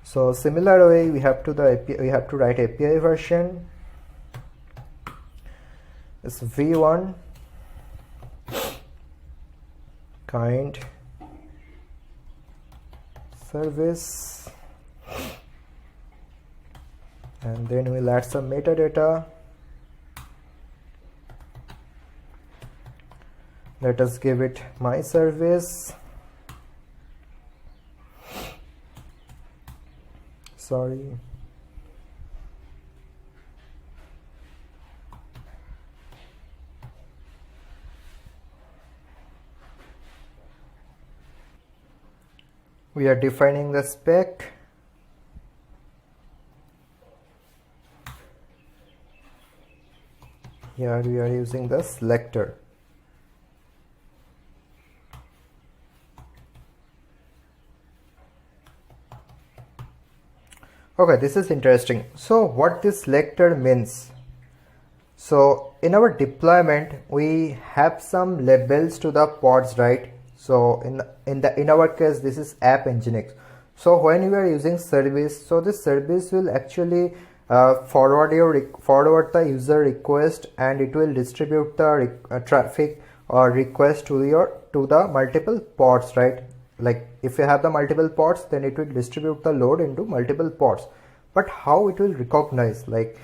[SPEAKER 1] So similar way we have to write API version. It's v1 kind service, and then we'll add some metadata. Let us give it my service. Sorry. We are defining the spec. Here we are using the selector. Okay, this is interesting. So what this selector means? So in our deployment we have some labels to the pods, right? So in our case this is app nginx. So when you are using service, so this service will actually forward the user request, and it will distribute the traffic or request to the multiple pods, right? Like if you have the multiple pods, then it will distribute the load into multiple pods. But how it will recognize? Like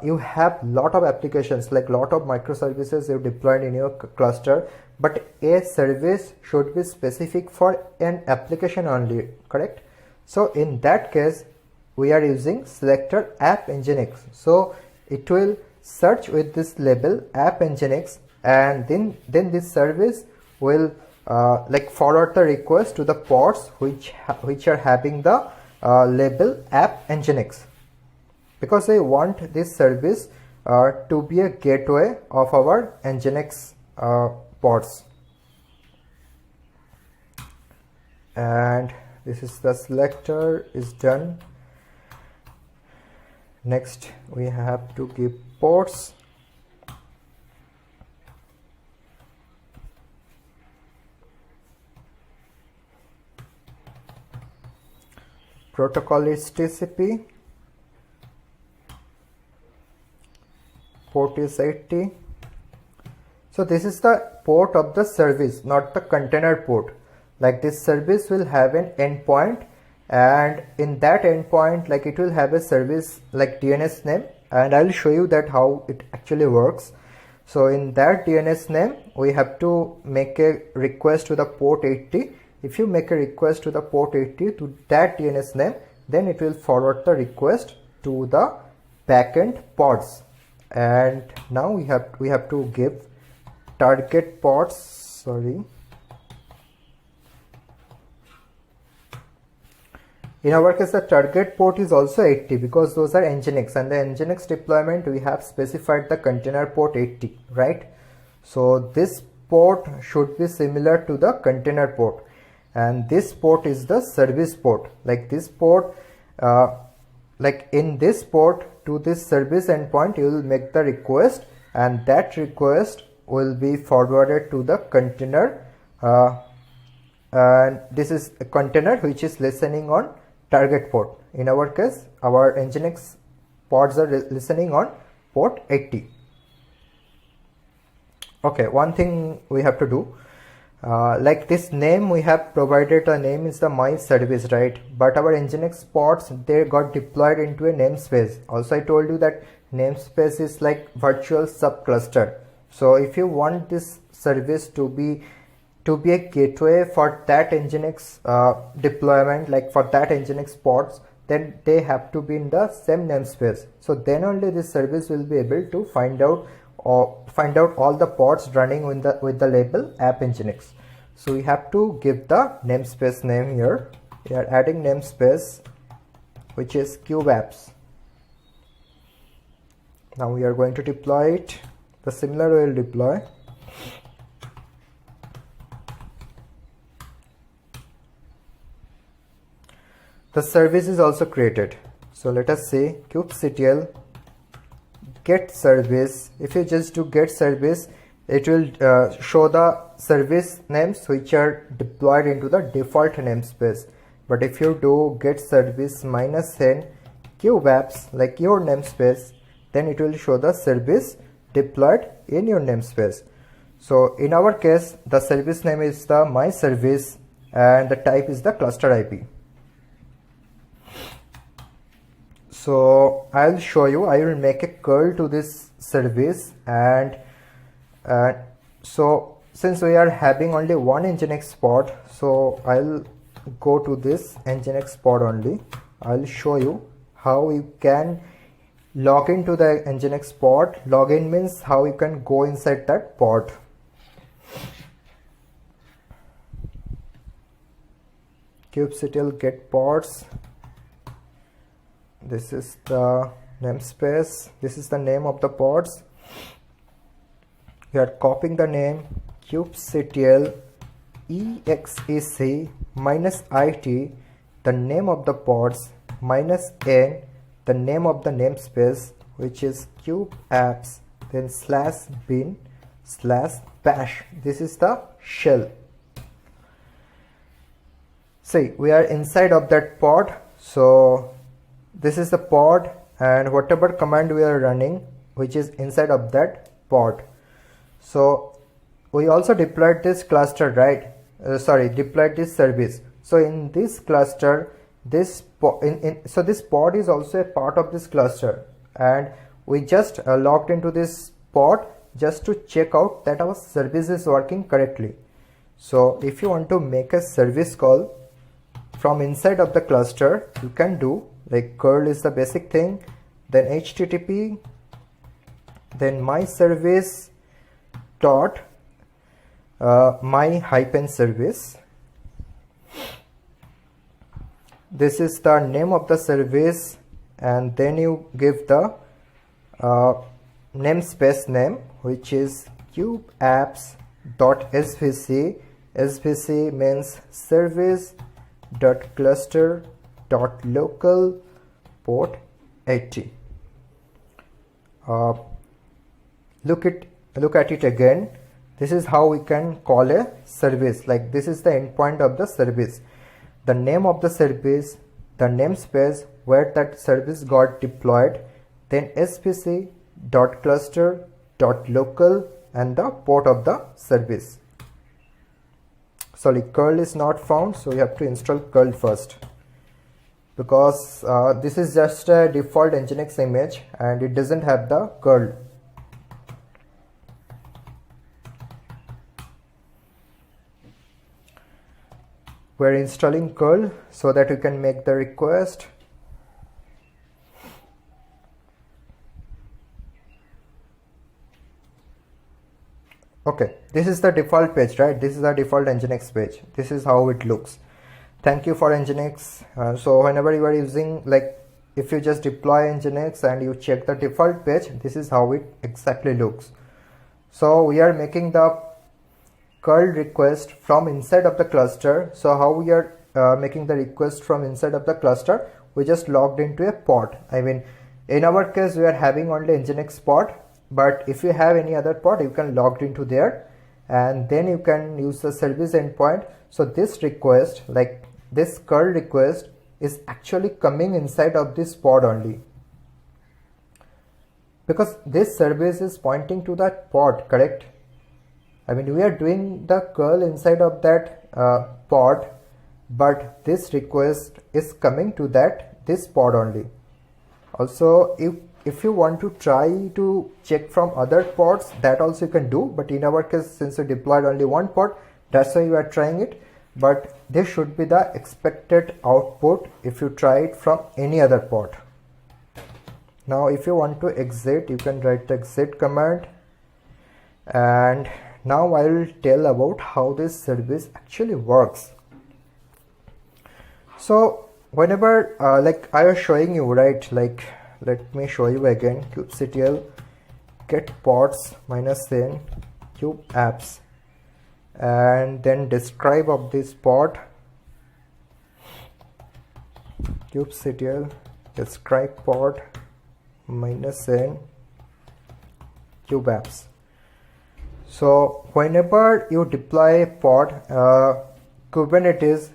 [SPEAKER 1] you have lot of applications, like lot of microservices you deployed in your cluster, but a service should be specific for an application only, correct? So in that case we are using selector app nginx. So it will search with this label app nginx, and then this service will like forward the request to the pods which are having the label app nginx, because I want this service to be a gateway of our nginx pods. And this is the selector is done. Next we have to give ports. Protocol is TCP, port is 80. So this is the port of the service, not the container port. Like this service will have an endpoint, and in that endpoint like it will have a service like DNS name, and I'll show you that how it actually works. So in that DNS name we have to make a request to the port 80. If you make a request to the port 80 to that DNS name, then it will forward the request to the backend pods. And now we have to give target pods, sorry. In our case the target port is also 80 because those are nginx, and the nginx deployment we have specified the container port 80, right? So this port should be similar to the container port, and this port is the service port. Like this port, like in this port to this service endpoint you will make the request, and that request will be forwarded to the container, and this is a container which is listening on target port. In our case our nginx pods are listening on port 80. Okay, one thing we have to do, like this name we have provided a name is the my service, right? But our nginx pods, they got deployed into a namespace. Also I told you that namespace is like virtual subcluster. So if you want this service to be a gateway for that nginx deployment, like for that nginx pods, then they have to be in the same namespace. So then only this service will be able to find out all the pods running with the label app nginx. So we have to give the namespace name here. We are adding namespace which is kubeapps. Now we are going to deploy it. The similar way will deploy. The service is also created. So let us say kubectl get service. If you just do get service, it will show the service names which are deployed into the default namespace. But if you do get service -n kubeapps, like your namespace, then it will show the service deployed in your namespace. So in our case the service name is the my service, and the type is the cluster IP. So I'll show you. I will make a curl to this service, and so since we are having only one nginx pod, so I'll go to this nginx pod only. I'll show you how you can log into the nginx pod. Login means how you can go inside that pod. kubectl get pods. This is the namespace. This is the name of the pods. We are copying the name kubectl exec -it, the name of the pods, -n, the name of the namespace which is kubeapps, then /bin/bash. This is the shell. See, we are inside of that pod. So this is the pod, and whatever command we are running which is inside of that pod. So we also deployed this cluster, right? Deployed this service. So in this cluster, this pod is also a part of this cluster, and we just logged into this pod just to check out that our service is working correctly. So if you want to make a service call from inside of the cluster, you can do, like curl is the basic thing, then HTTP, then my service dot my hyphen service. This is the name of the service, and then you give the namespace name, which is kubeapps.svc. svc means service.cluster.local port 80. Look at it again. This is how we can call a service. Like this is the endpoint of the service, the name of the service, the namespace where that service got deployed, then svc.cluster.local and the port of the service. Sorry, curl is not found, so you have to install curl first, because this is just a default Nginx image and it doesn't have the curl. We're installing curl so that you can make the request. Okay, this is the default page, right? This is the default Nginx page. This is how it looks. Thank you for Nginx. So whenever you are using, like if you just deploy Nginx and you check the default page, this is how it exactly looks. So we are making the curl request from inside of the cluster. So how we are making the request from inside of the cluster? We just logged into a pod. I mean, in our case, we are having only Nginx pod, but if you have any other pod, you can log into there and then you can use the service endpoint. So this request, like this curl request, is actually coming inside of this pod only, because this service is pointing to that pod, correct? I mean, we are doing the curl inside of that pod, but this request is coming to this pod only. Also, if you want to try to check from other pods, that also you can do, but in our case, since we deployed only one pod, that's why we are trying it. But this should be the expected output if you try it from any other pod. Now if you want to exit, you can write the exit command, and now I will tell about how this service actually works. So whenever like I was showing you, right, like let me show you again, kubectl get pods -n kube apps, and then describe of this pod, kubectl describe pod -n kube apps. So whenever you deploy a pod, Kubernetes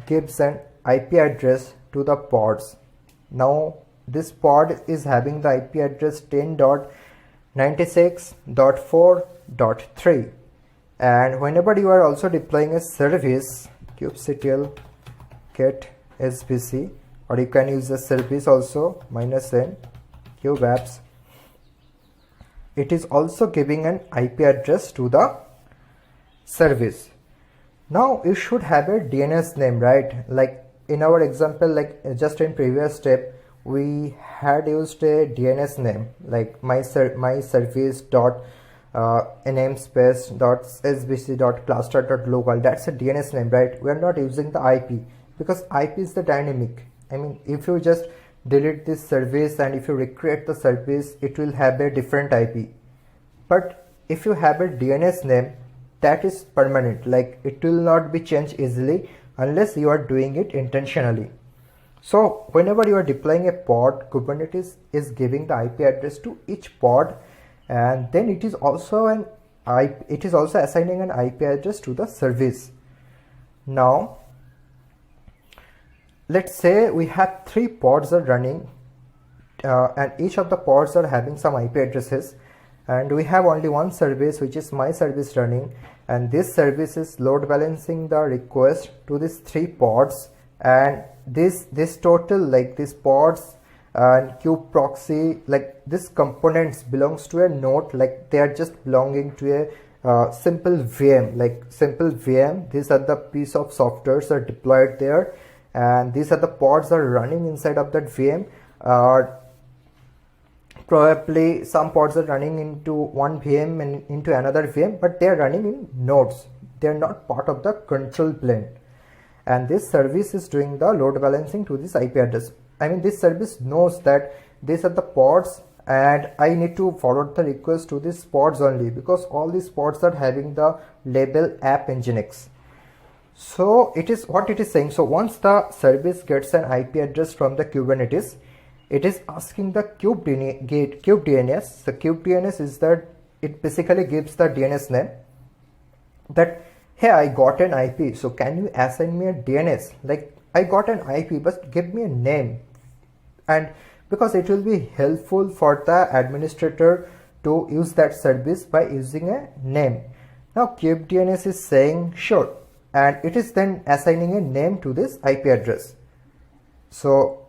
[SPEAKER 1] gives an IP address to the pods. Now this pod is having the IP address 10.96.4.3, and whenever you are also deploying a service, kubectl get svc, or you can use the service also -n kube apps, it is also giving an IP address to the service. Now you should have a DNS name, right? Like in our example, like just in previous step, we had used a DNS name like my service dot namespace dot svc dot cluster dot local. That's a DNS name, right? We are not using the IP, because IP is the dynamic. I mean, if you just delete this service and if you recreate the service, it will have a different IP. But if you have a DNS name, that is permanent, like it will not be changed easily unless you are doing it intentionally. So whenever you are deploying a pod, Kubernetes is giving the IP address to each pod, and then it is also assigning an IP address to the service. Now let's say we have 3 pods are running, and each of the pods are having some IP addresses, and we have only one service, which is my service running, and this service is load balancing the request to these 3 pods, and this total, like these pods and kube proxy, like this components belongs to a node, like they are just belonging to a simple VM, like simple VM. These are the piece of softwares are deployed there, and these are the pods are running inside of that VM. Probably some pods are running into one VM and into another VM, but they are running in nodes. They are not part of the control plane. And this service is doing the load balancing to this IP address. I mean, this service knows that these are the pods and I need to forward the request to these pods only, because all these pods are having the label app nginx. So it is what it is saying. So once the service gets an IP address from the Kubernetes, it is asking the kubedns. The kubedns is that it basically gives the DNS name that, hey, I got an IP, so can you assign me a DNS? Like, I got an IP, but give me a name. And because it will be helpful for the administrator to use that service by using a name. Now kubedns is saying sure, and it is then assigning a name to this IP address. So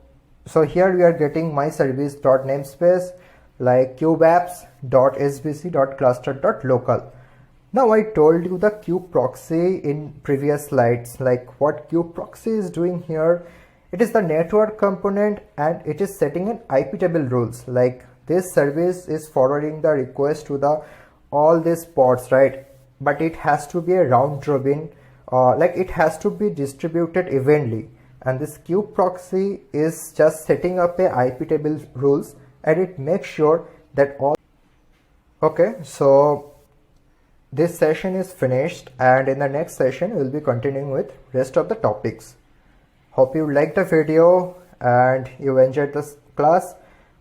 [SPEAKER 1] here we are getting my service dot namespace like kubeapps.sbc.cluster.local. Now I told you the kube proxy in previous slides, like what kube proxy is doing here. It is the network component and it is setting an IP table rules, like this service is forwarding the request to the all these pods, right? But it has to be a round robin, like it has to be distributed evenly. And this kube proxy is just setting up a IP table rules, and it makes sure that all. Okay, so this session is finished, and in the next session we'll be continuing with rest of the topics. Hope you liked the video and you enjoyed this class.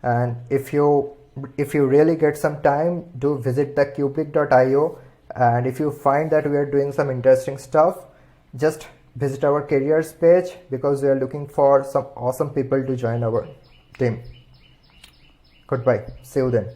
[SPEAKER 1] And if you really get some time, do visit the kubeik.io, and if you find that we are doing some interesting stuff, just visit our careers page, because we are looking for some awesome people to join our team. Goodbye. See you then.